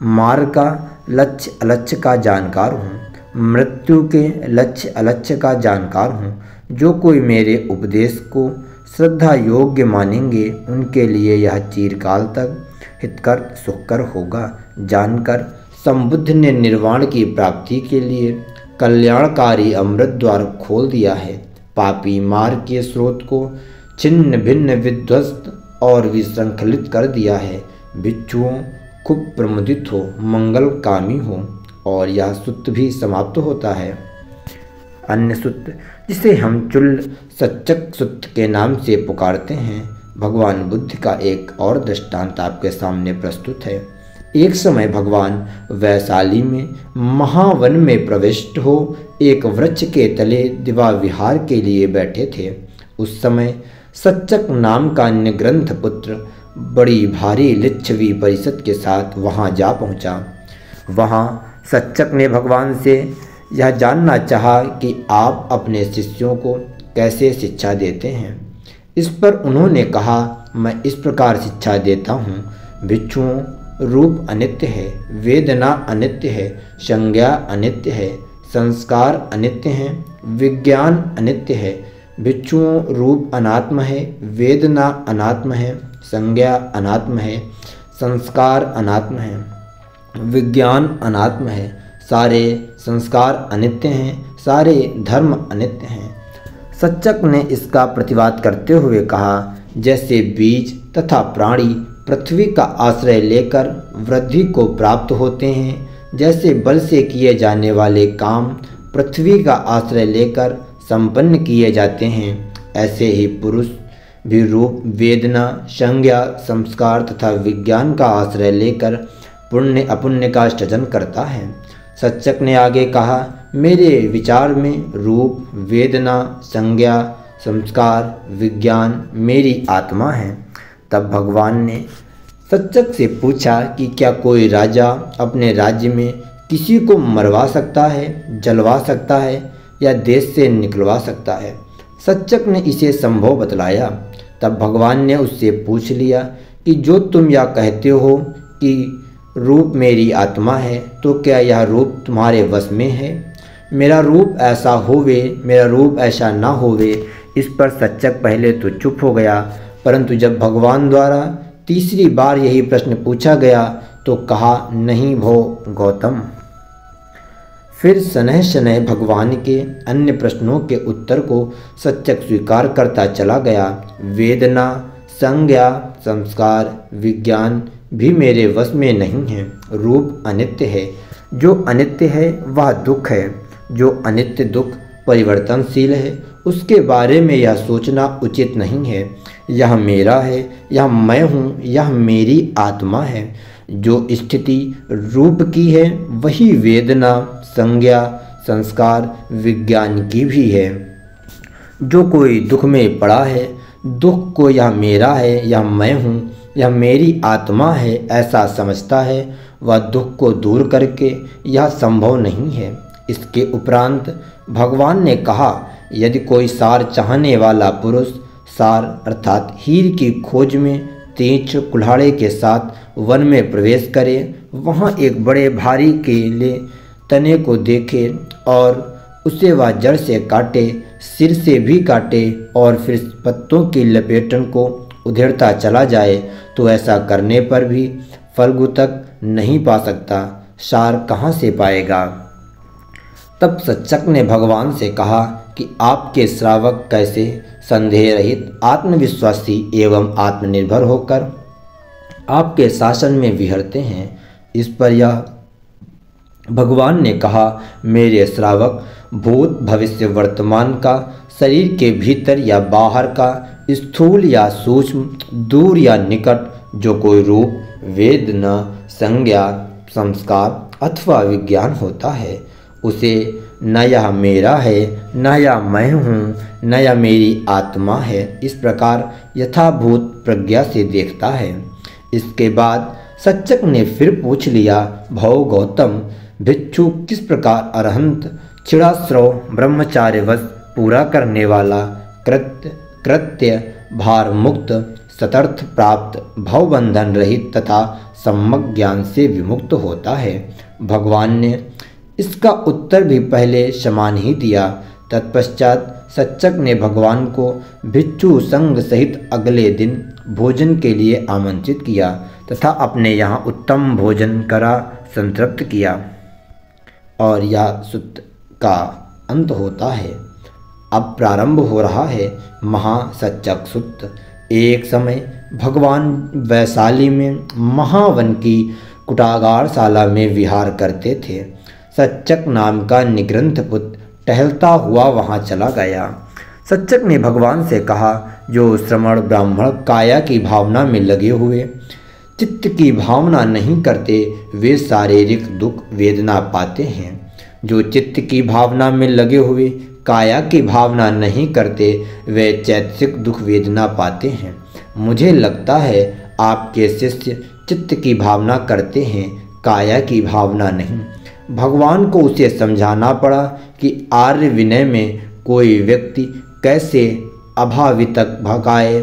मार्ग का लक्ष्य अलक्ष्य का जानकार हूँ, मृत्यु के लक्ष्य अलक्ष्य का जानकार हूँ। जो कोई मेरे उपदेश को श्रद्धा योग्य मानेंगे, उनके लिए यह चिरकाल तक हितकर सुखकर होगा। जानकर संबुद्ध ने निर्वाण की प्राप्ति के लिए कल्याणकारी अमृत द्वार खोल दिया है। पापी मार्ग के स्रोत को छिन्न भिन्न विध्वस्त और विशृंखलित कर दिया है। भिक्षुओं खूब प्रमुदित हो, मंगल कामी हो, और यह सूत्र भी समाप्त होता है। अन्य सूत्र, जिसे हम चुल्ल सच्चक सूत्र के नाम से पुकारते हैं, भगवान बुद्ध का एक और दृष्टांत आपके सामने प्रस्तुत है। एक समय भगवान वैशाली में महावन में प्रविष्ट हो एक वृक्ष के तले दिवा विहार के लिए बैठे थे। उस समय सच्चक नाम का निग्रंथ पुत्र बड़ी भारी लिच्छवी परिषद के साथ वहां जा पहुंचा। वहां सच्चक ने भगवान से यह जानना चाहा कि आप अपने शिष्यों को कैसे शिक्षा देते हैं। इस पर उन्होंने कहा, मैं इस प्रकार शिक्षा देता हूँ, भिक्षुओं, रूप अनित्य है, वेदना अनित्य है, संज्ञा अनित्य है, संस्कार अनित्य हैं, विज्ञान अनित्य है। भिक्षुओं, रूप अनात्म है, वेदना अनात्म है, संज्ञा अनात्म है, संस्कार अनात्म है, विज्ञान अनात्म है, सारे संस्कार अनित्य हैं, सारे धर्म अनित्य हैं। सच्चक ने इसका प्रतिवाद करते हुए कहा, जैसे बीज तथा प्राणी पृथ्वी का आश्रय लेकर वृद्धि को प्राप्त होते हैं, जैसे बल से किए जाने वाले काम पृथ्वी का आश्रय लेकर संपन्न किए जाते हैं, ऐसे ही पुरुष भी रूप, वेदना, संज्ञा, संस्कार तथा विज्ञान का आश्रय लेकर पुण्य अपुण्य का सृजन करता है। सच्चक ने आगे कहा, मेरे विचार में रूप, वेदना, संज्ञा, संस्कार, विज्ञान मेरी आत्मा है। तब भगवान ने सच्चक से पूछा कि क्या कोई राजा अपने राज्य में किसी को मरवा सकता है, जलवा सकता है या देश से निकलवा सकता है? सच्चक ने इसे संभव बतलाया। तब भगवान ने उससे पूछ लिया कि जो तुम यह कहते हो कि रूप मेरी आत्मा है, तो क्या यह रूप तुम्हारे वश में है? मेरा रूप ऐसा होवे, मेरा रूप ऐसा ना होवे। इस पर सच्चक पहले तो चुप हो गया, परंतु जब भगवान द्वारा तीसरी बार यही प्रश्न पूछा गया तो कहा, नहीं भो गौतम। फिर शनैः शनैः भगवान के अन्य प्रश्नों के उत्तर को सच्चक स्वीकार करता चला गया। वेदना, संज्ञा, संस्कार, विज्ञान भी मेरे वश में नहीं है। रूप अनित्य है, जो अनित्य है वह दुख है, जो अनित्य दुख परिवर्तनशील है, उसके बारे में यह सोचना उचित नहीं है। यह मेरा है, यह मैं हूँ, यह मेरी आत्मा है। जो स्थिति रूप की है वही वेदना, संज्ञा, संस्कार, विज्ञान की भी है। जो कोई दुख में पड़ा है, दुख को यह मेरा है, यह मैं हूँ, यह मेरी आत्मा है ऐसा समझता है, वह दुख को दूर करके यह संभव नहीं है। इसके उपरांत भगवान ने कहा, यदि कोई सार चाहने वाला पुरुष सार अर्थात हीर की खोज में तीक्ष्ण कुल्हाड़े के साथ वन में प्रवेश करे, वहाँ एक बड़े भारी केले तने को देखे और उसे वह जड़ से काटे, सिर से भी काटे और फिर पत्तों की लपेटन को उधेड़ता चला जाए, तो ऐसा करने पर भी फल तक नहीं पा सकता, सार कहाँ से पाएगा? तब सच्चक ने भगवान से कहा कि आपके श्रावक कैसे संदेह रहित, आत्मविश्वासी एवं आत्मनिर्भर होकर आपके शासन में विहरते हैं। इस पर यह भगवान ने कहा, मेरे श्रावक, भूत भविष्य वर्तमान का, शरीर के भीतर या बाहर का, स्थूल या सूक्ष्म, दूर या निकट, जो कोई रूप, वेदना, संज्ञा, संस्कार अथवा विज्ञान होता है, उसे न यह मेरा है, न यह मैं हूँ, न यह मेरी आत्मा है, इस प्रकार यथाभूत प्रज्ञा से देखता है। इसके बाद सच्चक ने फिर पूछ लिया, भव गौतम, भिक्षु किस प्रकार अरहंत, क्षीणाश्रव, ब्रह्मचार्यवश पूरा करने वाला, कृत्य भार मुक्त, सतर्थ प्राप्त, भवबंधन रहित तथा सम्यक ज्ञान से विमुक्त होता है। भगवान ने इसका उत्तर भी पहले समान ही दिया। तत्पश्चात सच्चक ने भगवान को भिक्षु संघ सहित अगले दिन भोजन के लिए आमंत्रित किया तथा अपने यहाँ उत्तम भोजन करा संतृप्त किया। और यह सूत्र का अंत होता है। अब प्रारंभ हो रहा है महासच्चक सूत्र। एक समय भगवान वैशाली में महावन की कुटागारशाला में विहार करते थे। सच्चक नाम का निग्रंथ पुत्र टहलता हुआ वहाँ चला गया। सच्चक ने भगवान से कहा, जो श्रमण ब्राह्मण काया की भावना में लगे हुए चित्त की भावना नहीं करते, वे शारीरिक दुख वेदना पाते हैं। जो चित्त की भावना में लगे हुए काया की भावना नहीं करते, वे चैतसिक दुख वेदना पाते हैं। मुझे लगता है आपके शिष्य चित्त की भावना करते हैं, काया की भावना नहीं। भगवान को उसे समझाना पड़ा कि आर्य विनय में कोई व्यक्ति कैसे अभावितक भगाए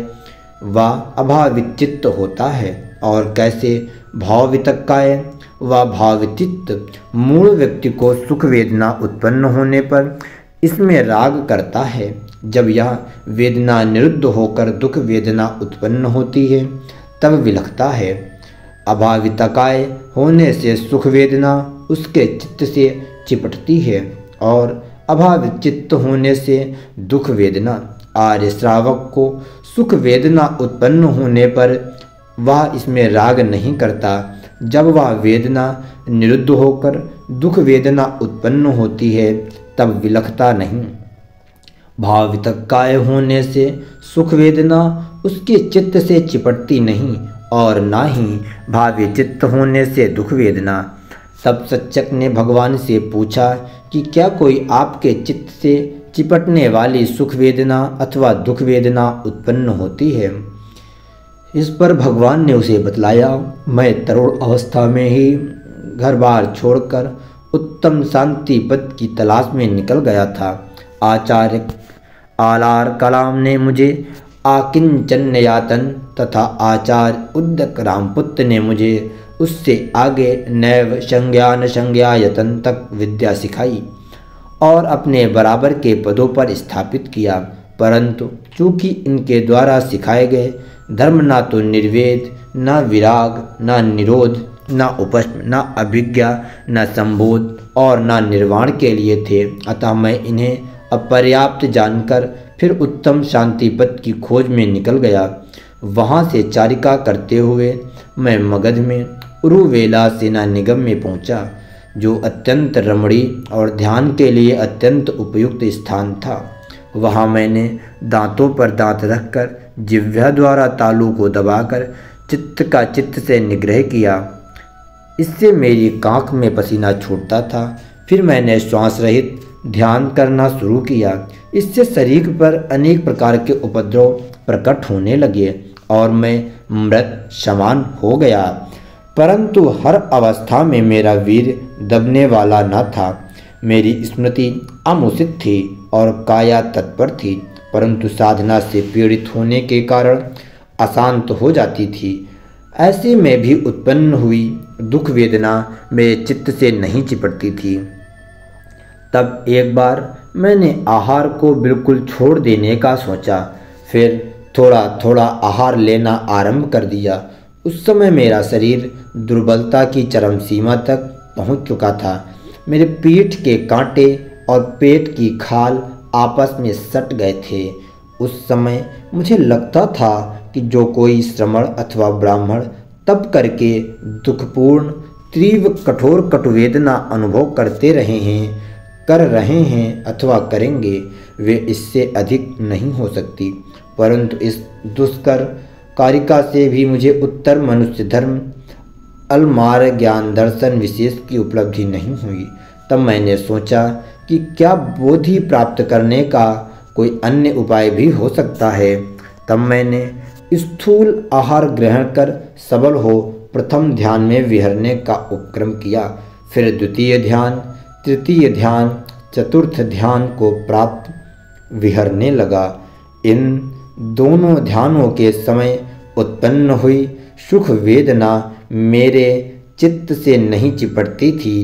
व अभाविचित्त होता है और कैसे भाववितकाय व भावचित्त। मूल व्यक्ति को सुख वेदना उत्पन्न होने पर इसमें राग करता है। जब यह वेदना निरुद्ध होकर दुख वेदना उत्पन्न होती है तब विलखता है। अभावितकाय होने से सुख वेदना उसके चित्त से चिपटती है और अभावित चित्त होने से दुख वेदना। आर्य श्रावक को सुख वेदना उत्पन्न होने पर वह इसमें राग नहीं करता। जब वह वेदना निरुद्ध होकर दुख वेदना उत्पन्न होती है तब विलखता नहीं। भावितकाय होने से सुख वेदना उसके चित्त से चिपटती नहीं और ना ही भावी चित्त होने से दुख वेदना। तब सच्चक ने भगवान से पूछा कि क्या कोई आपके चित्त से चिपटने वाली सुख वेदना अथवा दुख वेदना उत्पन्न होती है। इस पर भगवान ने उसे बतलाया, मैं तरुण अवस्था में ही घर बार छोड़कर उत्तम शांति पद की तलाश में निकल गया था। आचार्य आलार कलाम ने मुझे आकिंचन्यातन तथा आचार्य उद्दक रामपुत्र ने मुझे उससे आगे नैव संज्ञान संज्ञायतन तक विद्या सिखाई और अपने बराबर के पदों पर स्थापित किया। परंतु चूँकि इनके द्वारा सिखाए गए धर्म ना तो निर्वेद, न विराग, न निरोध, न उपस्म, न अभिज्ञा, न संबोध और न निर्वाण के लिए थे, अतः मैं इन्हें अपर्याप्त जानकर फिर उत्तम शांति पद की खोज में निकल गया। वहाँ से चारिका करते हुए मैं मगध में उरुवेला सेना निगम में पहुँचा, जो अत्यंत रमणीय और ध्यान के लिए अत्यंत उपयुक्त स्थान था। वहाँ मैंने दांतों पर दांत रखकर जिह्वा द्वारा तालू को दबाकर चित्त का चित्त से निग्रह किया। इससे मेरी कांख में पसीना छूटता था। फिर मैंने श्वास रहित ध्यान करना शुरू किया। इससे शरीर पर अनेक प्रकार के उपद्रव प्रकट होने लगे और मैं मृत समान हो गया। परंतु हर अवस्था में मेरा वीर दबने वाला न था। मेरी स्मृति अमुसित थी और काया तत्पर थी, परंतु साधना से पीड़ित होने के कारण अशांत हो जाती थी। ऐसे में भी उत्पन्न हुई दुख वेदना मेरे चित्त से नहीं चिपटती थी। तब एक बार मैंने आहार को बिल्कुल छोड़ देने का सोचा, फिर थोड़ा थोड़ा आहार लेना आरंभ कर दिया। उस समय मेरा शरीर दुर्बलता की चरम सीमा तक पहुंच चुका था। मेरे पीठ के कांटे और पेट की खाल आपस में सट गए थे। उस समय मुझे लगता था कि जो कोई श्रमण अथवा ब्राह्मण तप करके दुखपूर्ण तीव्र कठोर कटुवेदना अनुभव करते रहे हैं, कर रहे हैं अथवा करेंगे, वे इससे अधिक नहीं हो सकती। परंतु इस दुष्कर कारिका से भी मुझे उत्तर मनुष्य धर्म अलमार ज्ञान दर्शन विशेष की उपलब्धि नहीं हुई। तब मैंने सोचा कि क्या बोधि प्राप्त करने का कोई अन्य उपाय भी हो सकता है। तब मैंने स्थूल आहार ग्रहण कर सबल हो प्रथम ध्यान में विहरने का उपक्रम किया, फिर द्वितीय ध्यान, तृतीय ध्यान, चतुर्थ ध्यान को प्राप्त विहरने लगा। इन दोनों ध्यानों के समय उत्पन्न हुई सुख वेदना मेरे चित्त से नहीं चिपटती थी।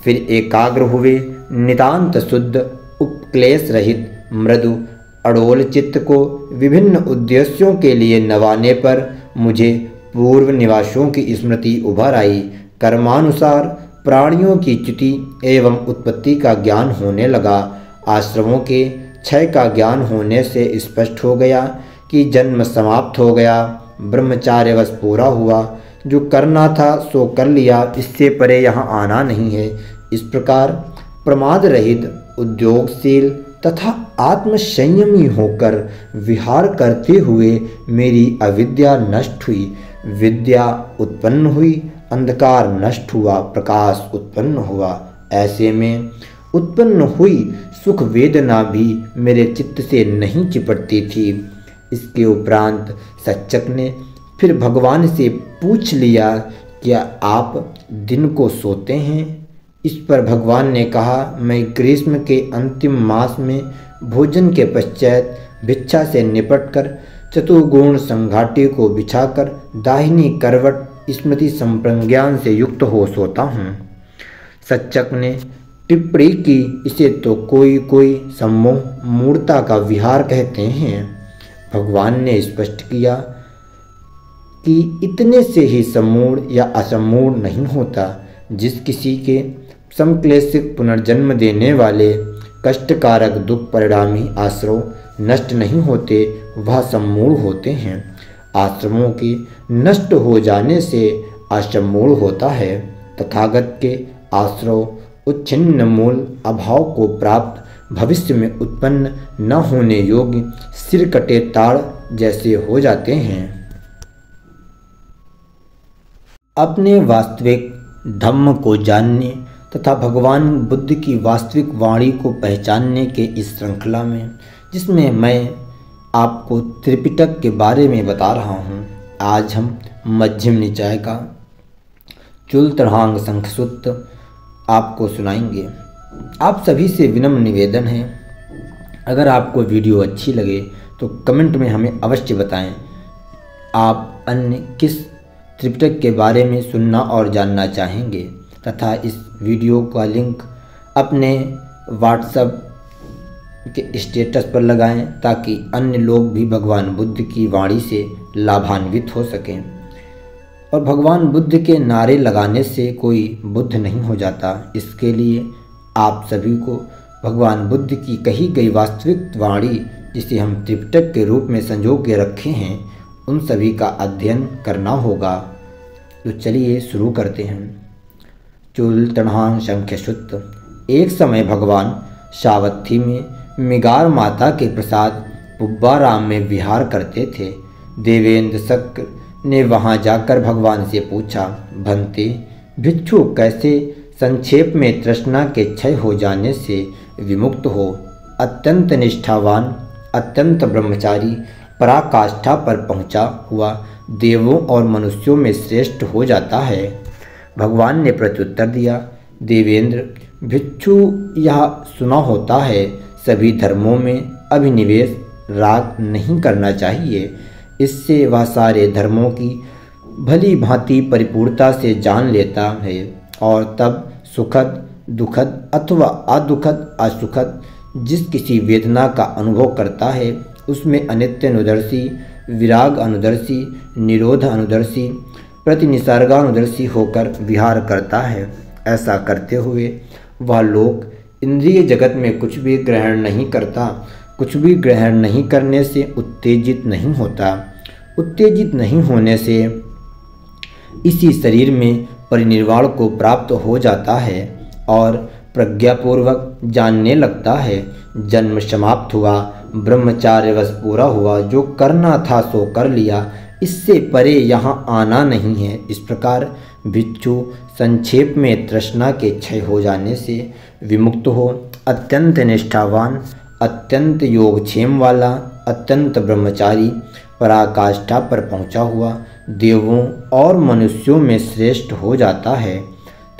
फिर एकाग्र हुए नितांत शुद्ध उपक्लेश रहित मृदु अडोल चित्त को विभिन्न उद्देश्यों के लिए नवाने पर मुझे पूर्व निवासों की स्मृति उभर आई। कर्मानुसार प्राणियों की च्युति एवं उत्पत्ति का ज्ञान होने लगा। आश्रमों के क्षय का ज्ञान होने से स्पष्ट हो गया कि जन्म समाप्त हो गया, ब्रह्मचार्यवश पूरा हुआ, जो करना था सो कर लिया, इससे परे यहाँ आना नहीं है। इस प्रकार प्रमाद रहित उद्योगशील तथा आत्मसंयमी होकर विहार करते हुए मेरी अविद्या नष्ट हुई, विद्या उत्पन्न हुई, अंधकार नष्ट हुआ, प्रकाश उत्पन्न हुआ। ऐसे में उत्पन्न हुई सुख वेदना भी मेरे चित्त से नहीं चिपटती थी। इसके उपरांत सच्चक ने फिर भगवान से पूछ लिया, क्या आप दिन को सोते हैं? इस पर भगवान ने कहा, मैं ग्रीष्म के अंतिम मास में भोजन के पश्चात भिक्षा से निपटकर चतुर्गुण संघाटी को बिछाकर दाहिनी करवट स्मृति संप्रज्ञान से युक्त हो सोता हूँ। सच्चक ने टिप्पणी की, इसे तो कोई कोई सम्मोह मूर्ता का विहार कहते हैं। भगवान ने स्पष्ट किया कि इतने से ही सम्मूढ़ या असम्मूढ़ नहीं होता। जिस किसी के समक्लेशिक पुनर्जन्म देने वाले कष्टकारक दुख परिणामी आश्रव नष्ट नहीं होते, वह सम्मूढ़ होते हैं। आश्रमों के नष्ट हो जाने से असम्मूढ़ होता है। तथागत के आश्रव उच्छिन्न मूल अभाव को प्राप्त भविष्य में उत्पन्न न होने योग्य सिर कटे ताड़ जैसे हो जाते हैं। अपने वास्तविक धम्म को जानने तथा भगवान बुद्ध की वास्तविक वाणी को पहचानने के इस श्रृंखला में, जिसमें मैं आपको त्रिपिटक के बारे में बता रहा हूँ, आज हम मध्यम निकाय का चूलतरहांग संख्यसूत्र आपको सुनाएंगे। आप सभी से विनम्र निवेदन है, अगर आपको वीडियो अच्छी लगे तो कमेंट में हमें अवश्य बताएं आप अन्य किस त्रिपिटक के बारे में सुनना और जानना चाहेंगे, तथा इस वीडियो का लिंक अपने व्हाट्सएप के स्टेटस पर लगाएं ताकि अन्य लोग भी भगवान बुद्ध की वाणी से लाभान्वित हो सकें। और भगवान बुद्ध के नारे लगाने से कोई बुद्ध नहीं हो जाता। इसके लिए आप सभी को भगवान बुद्ध की कही गई वास्तविक वाणी, जिसे हम त्रिपिटक के रूप में संजो के रखे हैं, उन सभी का अध्ययन करना होगा। तो चलिए शुरू करते हैं। चूलतरहांग संख्यसूत्र। एक समय भगवान सावत्थी में मिगार माता के प्रसाद पुब्बाराम में विहार करते थे। देवेंद्र शक्र ने वहां जाकर भगवान से पूछा, भंते भिक्षु कैसे संक्षेप में तृष्णा के क्षय हो जाने से विमुक्त हो, अत्यंत निष्ठावान, अत्यंत ब्रह्मचारी, पराकाष्ठा पर पहुंचा हुआ देवों और मनुष्यों में श्रेष्ठ हो जाता है। भगवान ने प्रत्युत्तर दिया, देवेंद्र भिक्षु यह सुना होता है, सभी धर्मों में अभिनिवेश राग नहीं करना चाहिए। इससे वह सारे धर्मों की भली भांति परिपूर्णता से जान लेता है और तब सुखद दुखद अथवा अदुखद असुखद जिस किसी वेदना का अनुभव करता है, उसमें अनित्य अनुदर्शी, विराग अनुदर्शी, निरोध अनुदर्शी, प्रतिनिसर्गानुदर्शी होकर विहार करता है। ऐसा करते हुए वह लोक इंद्रिय जगत में कुछ भी ग्रहण नहीं करता। कुछ भी ग्रहण नहीं करने से उत्तेजित नहीं होता। उत्तेजित नहीं होने से इसी शरीर में परिनिर्वाण को प्राप्त हो जाता है और प्रज्ञापूर्वक जानने लगता है। जन्म समाप्त हुआ, ब्रह्मचार्यवश पूरा हुआ, जो करना था सो कर लिया, इससे परे यहाँ आना नहीं है। इस प्रकार भिक्षु संक्षेप में तृष्णा के क्षय हो जाने से विमुक्त हो अत्यंत निष्ठावान, अत्यंत योगक्षेम वाला, अत्यंत ब्रह्मचारी, पराकाष्ठा पर पहुँचा हुआ देवों और मनुष्यों में श्रेष्ठ हो जाता है।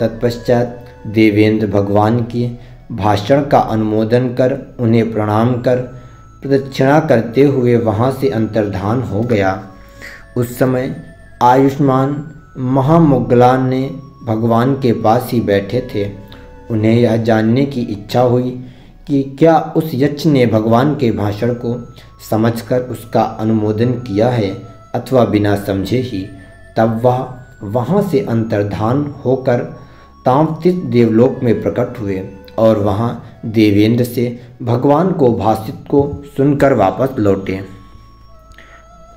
तत्पश्चात देवेंद्र भगवान के भाषण का अनुमोदन कर उन्हें प्रणाम कर प्रदक्षिणा करते हुए वहाँ से अंतर्धान हो गया। उस समय आयुष्मान महामुगलान ने भगवान के पास ही बैठे थे। उन्हें यह जानने की इच्छा हुई कि क्या उस यक्ष ने भगवान के भाषण को समझकर उसका अनुमोदन किया है अथवा बिना समझे ही। तब वह वहाँ से अंतर्धान होकर तामसिक देवलोक में प्रकट हुए और वहाँ देवेंद्र से भगवान को भाषित को सुनकर वापस लौटे।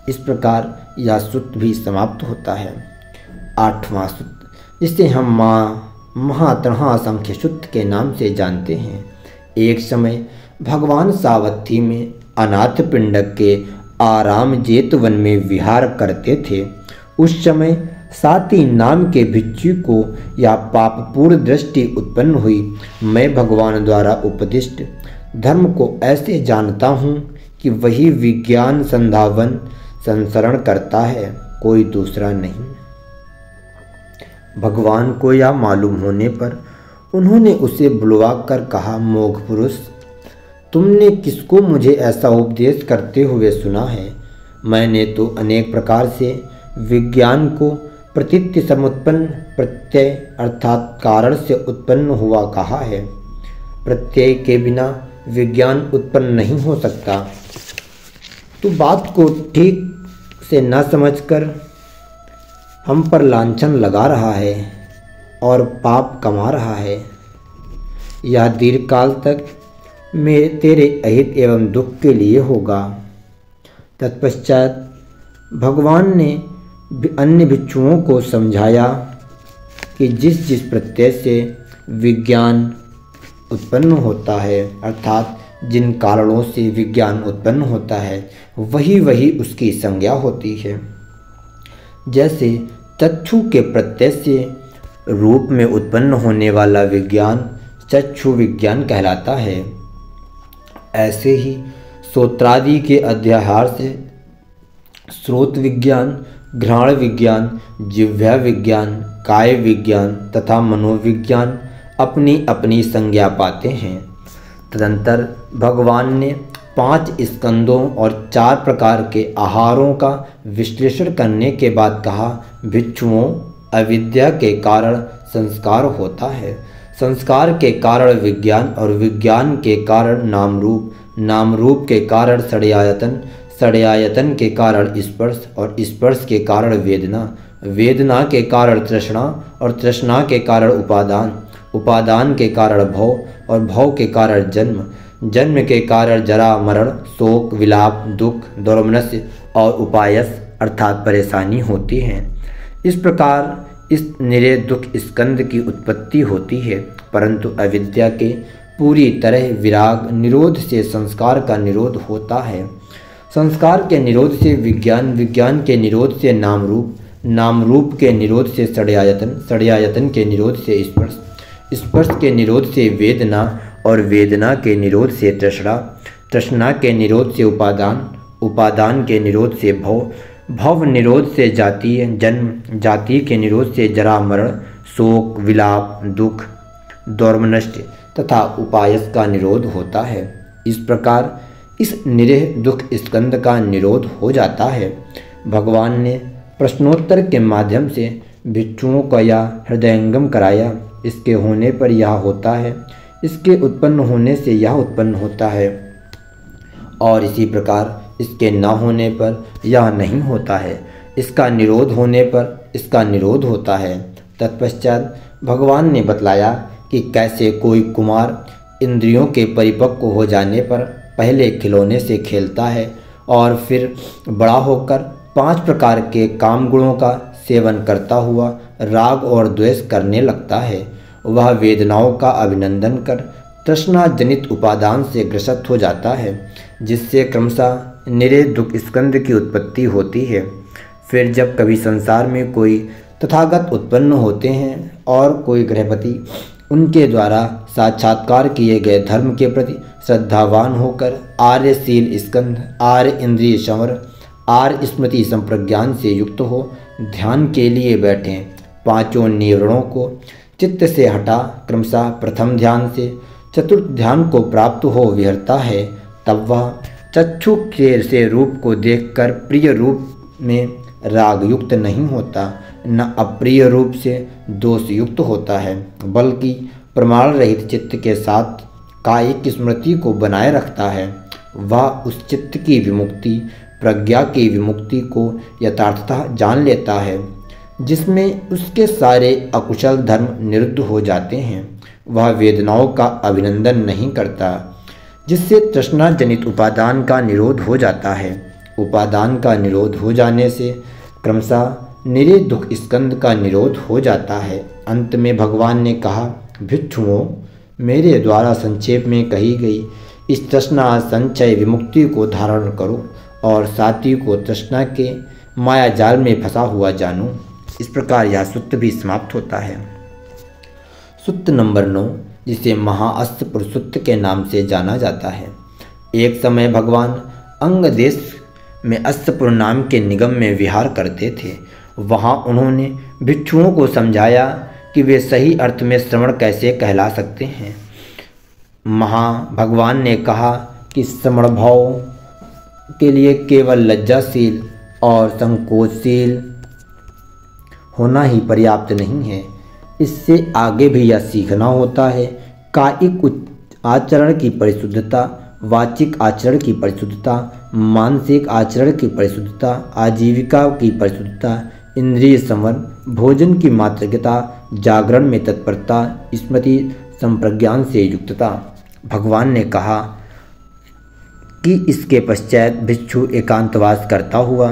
इस प्रकार यह सूक्त भी समाप्त होता है। 8वां सूक्त, जिसे हम महातृणा संख्य सूक्त के नाम से जानते हैं। एक समय भगवान सावथी में अनाथ पिंडक के आराम जेतवन में विहार करते थे। उस समय साती नाम के भिक्षु को यह पापपूर्ण दृष्टि उत्पन्न हुई। मैं भगवान द्वारा उपदिष्ट धर्म को ऐसे जानता हूँ कि वही विज्ञान संधावन संसरण करता है, कोई दूसरा नहीं। भगवान को यह मालूम होने पर उन्होंने उसे बुलवा कर कहा, मोघ पुरुष, तुमने किसको मुझे ऐसा उपदेश करते हुए सुना है? मैंने तो अनेक प्रकार से विज्ञान को प्रतीत्य समुत्पन्न प्रत्यय अर्थात कारण से उत्पन्न हुआ कहा है। प्रत्यय के बिना विज्ञान उत्पन्न नहीं हो सकता। तू बात को ठीक से न समझकर हम पर लांछन लगा रहा है और पाप कमा रहा है। यह दीर्घकाल तक में तेरे अहित एवं दुख के लिए होगा। तत्पश्चात भगवान ने अन्य भिक्षुओं को समझाया कि जिस जिस प्रत्यय से विज्ञान उत्पन्न होता है अर्थात जिन कारणों से विज्ञान उत्पन्न होता है वही वही उसकी संज्ञा होती है। जैसे चक्षु के प्रत्यय से रूप में उत्पन्न होने वाला विज्ञान चक्षु विज्ञान कहलाता है, ऐसे ही श्रोत्रादि के अध्याहार से श्रोत विज्ञान, घ्राण विज्ञान, जिह्वा विज्ञान, काय विज्ञान तथा मनोविज्ञान अपनी अपनी संज्ञा पाते हैं। तदंतर भगवान ने 5 स्कंदों और 4 प्रकार के आहारों का विश्लेषण करने के बाद कहा, भिक्षुओं, अविद्या के कारण संस्कार होता है, संस्कार के कारण विज्ञान और विज्ञान के कारण नाम रूप, नाम रूप के कारण षड्यायतन, षड्यायतन के कारण स्पर्श और स्पर्श के कारण वेदना, वेदना के कारण तृष्णा और तृष्णा के कारण उपादान, उपादान के कारण भव और भव के कारण जन्म, जन्म के कारण जरा मरण, शोक, विलाप, दुख, दोर्मनस्य और उपायस अर्थात परेशानी होती है। इस प्रकार इस निरे दुख स्कंद की उत्पत्ति होती है, परंतु अविद्या के पूरी तरह विराग निरोध से संस्कार का निरोध होता है। संस्कार के निरोध से विज्ञान, विज्ञान के निरोध से नाम रूप, नाम रूप के निरोध से षड्यायतन, षड्यायतन के निरोध से स्पर्श, स्पर्श के निरोध से वेदना और वेदना के निरोध से तृष्णा, तृष्णा के निरोध से उपादान, उपादान के निरोध से भव, भव निरोध से जाति जन्म, जाति के निरोध से जरा मरण, शोक, विलाप, दुख, दोर्मनष्ट तथा उपायस का निरोध होता है। इस प्रकार इस निरीह दुख स्कंद का निरोध हो जाता है। भगवान ने प्रश्नोत्तर के माध्यम से भिक्षुओं का यह हृदयंगम कराया। इसके होने पर यह होता है, इसके उत्पन्न होने से यह उत्पन्न होता है और इसी प्रकार इसके न होने पर यह नहीं होता है, इसका निरोध होने पर इसका निरोध होता है। तत्पश्चात भगवान ने बतलाया कि कैसे कोई कुमार इंद्रियों के परिपक्व हो जाने पर पहले खिलौने से खेलता है और फिर बड़ा होकर 5 प्रकार के काम गुणों का सेवन करता हुआ राग और द्वेष करने लगता है। वह वेदनाओं का अभिनंदन कर तृष्णा जनित उपादान से ग्रसित हो जाता है, जिससे क्रमशः निरे दुख स्कंद की उत्पत्ति होती है। फिर जब कभी संसार में कोई तथागत उत्पन्न होते हैं और कोई गृहपति उनके द्वारा साक्षात्कार किए गए धर्म के प्रति श्रद्धावान होकर आर्यशील स्कंद, आर्य इंद्रिय संवर, आर्य स्मृति संप्रज्ञान से युक्त हो ध्यान के लिए बैठें, पांचों निवरणों को चित्त से हटा क्रमशः प्रथम ध्यान से चतुर्थ ध्यान को प्राप्त हो विहरता है, तब वह चक्षु से रूप को देखकर प्रिय रूप में राग युक्त नहीं होता, न अप्रिय रूप से दोष युक्त होता है, बल्कि प्रमाण रहित चित्त के साथ कायिक स्मृति को बनाए रखता है। वह उस चित्त की विमुक्ति, प्रज्ञा की विमुक्ति को यथार्थतः जान लेता है, जिसमें उसके सारे अकुशल धर्म निरुद्ध हो जाते हैं। वह वेदनाओं का अभिनंदन नहीं करता, जिससे तृष्णा जनित उपादान का निरोध हो जाता है। उपादान का निरोध हो जाने से क्रमशः निरे दुख स्कंद का निरोध हो जाता है। अंत में भगवान ने कहा, भिक्षुओं, मेरे द्वारा संक्षेप में कही गई इस तृष्णा संचय विमुक्ति को धारण करो और साथी को तृष्णा के माया जाल में फंसा हुआ जानो। इस प्रकार यह सूत्र भी समाप्त होता है। सूत्र नंबर 9, जिसे महाअस्तपुर सूत्र के नाम से जाना जाता है। एक समय भगवान अंग देश में अस्तपुर नाम के निगम में विहार करते थे। वहाँ उन्होंने भिक्षुओं को समझाया कि वे सही अर्थ में श्रवण कैसे कहला सकते हैं। भगवान ने कहा कि श्रवण भाव के लिए केवल लज्जाशील और संकोचशील होना ही पर्याप्त नहीं है, इससे आगे भी यह सीखना होता है। कायिक आचरण की परिशुद्धता, वाचिक आचरण की परिशुद्धता, मानसिक आचरण की परिशुद्धता, आजीविका की परिशुद्धता, इंद्रिय संवर, भोजन की मात्रकता, जागरण में तत्परता, स्मृति संप्रज्ञान से युक्तता। भगवान ने कहा कि इसके पश्चात भिक्षु एकांतवास करता हुआ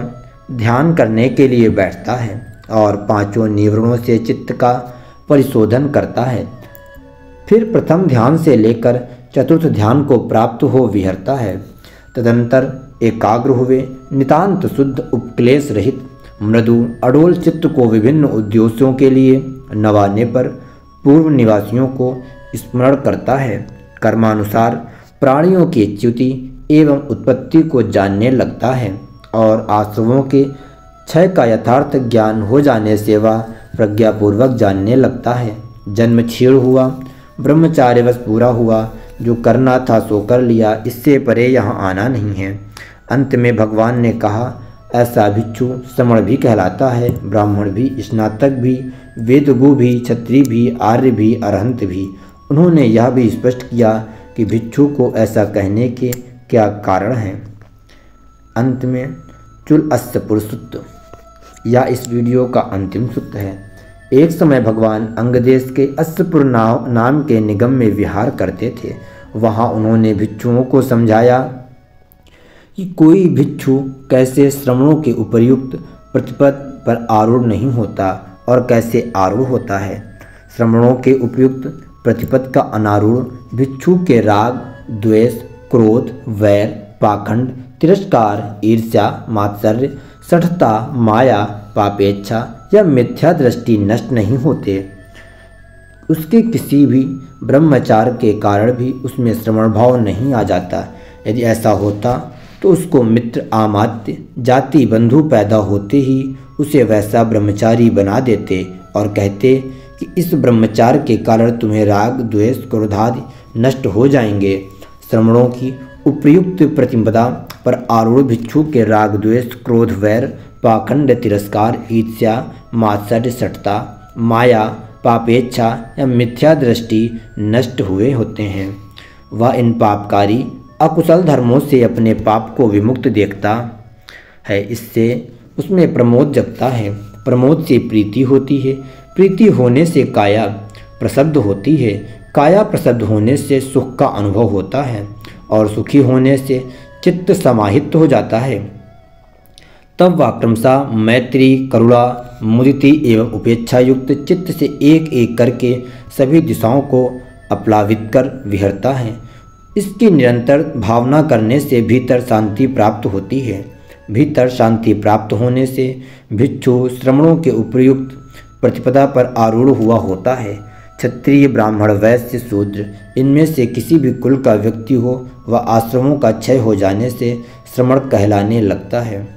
ध्यान करने के लिए बैठता है और पांचों निवरणों से चित्त का परिशोधन करता है। फिर प्रथम ध्यान से लेकर चतुर्थ ध्यान को प्राप्त हो विहरता है। तदंतर एकाग्र हुए नितांत शुद्ध उपक्लेश रहित मृदु अडोल चित्त को विभिन्न उद्देश्यों के लिए नवाने पर पूर्व निवासियों को स्मरण करता है। कर्मानुसार प्राणियों की च्युति एवं उत्पत्ति को जानने लगता है और आश्रमों के क्षय का यथार्थ ज्ञान हो जाने से वह प्रज्ञापूर्वक जानने लगता है। जन्म क्षीण हुआ, ब्रह्मचार्यवश पूरा हुआ, जो करना था सो कर लिया, इससे परे यहाँ आना नहीं है। अंत में भगवान ने कहा, ऐसा भिक्षु श्रमण भी कहलाता है, ब्राह्मण भी, स्नातक भी, वेदगु भी, क्षत्रिय भी, आर्य भी, अरहंत भी। उन्होंने यह भी स्पष्ट किया कि भिक्षु को ऐसा कहने के क्या कारण हैं। अंत में चुल अस्तपुर सूत्र या इस वीडियो का अंतिम सूत्र है। एक समय भगवान अंगदेश के अस्तपुर नाम के निगम में विहार करते थे। वहाँ उन्होंने भिक्षुओं को समझाया कि कोई भिक्षु कैसे श्रवणों के उपर्युक्त प्रतिपद पर आरूढ़ नहीं होता और कैसे आरूढ़ होता है। श्रवणों के उपयुक्त प्रतिपद का अनारूढ़ भिक्षु के राग, द्वेष, क्रोध, वैर, पाखंड, तिरस्कार, ईर्ष्या, मात्सर्य, सठता, माया, पापेच्छा या मिथ्या दृष्टि नष्ट नहीं होते। उसके किसी भी ब्रह्मचार के कारण भी उसमें श्रवण भाव नहीं आ जाता। यदि ऐसा होता तो उसको मित्र, आमात्य, जाति, बंधु पैदा होते ही उसे वैसा ब्रह्मचारी बना देते और कहते कि इस ब्रह्मचार के कारण तुम्हें राग, द्वेष, क्रोधादि नष्ट हो जाएंगे। श्रवणों की उपयुक्त प्रतिपदा पर आरूढ़ भिक्षु के राग, द्वेष, क्रोध, वैर, पाखंड, तिरस्कार, ईर्ष्या, मात्सर्य, सठता, माया, पापेच्छा या मिथ्या दृष्टि नष्ट हुए होते हैं। वह इन पापकारी अकुशल धर्मों से अपने पाप को विमुक्त देखता है। इससे उसमें प्रमोद जगता है। प्रमोद से प्रीति होती है। प्रीति होने से काया प्रसन्न होती है। काया प्रसन्न होने से सुख का अनुभव होता है और सुखी होने से चित्त समाहित हो जाता है। तब वह क्रमशः मैत्री, करुणा, मुदिति एवं उपेक्षा युक्त चित्त से एक एक करके सभी दिशाओं को आप्लावित कर विहरता है। इसकी निरंतर भावना करने से भीतर शांति प्राप्त होती है। भीतर शांति प्राप्त होने से भिक्षु श्रमणों के उपयुक्त प्रतिपदा पर आरूढ़ हुआ होता है। क्षत्रिय, ब्राह्मण, वैश्य, शूद्र, इनमें से किसी भी कुल का व्यक्ति हो वह आश्रमों का क्षय हो जाने से श्रमण कहलाने लगता है।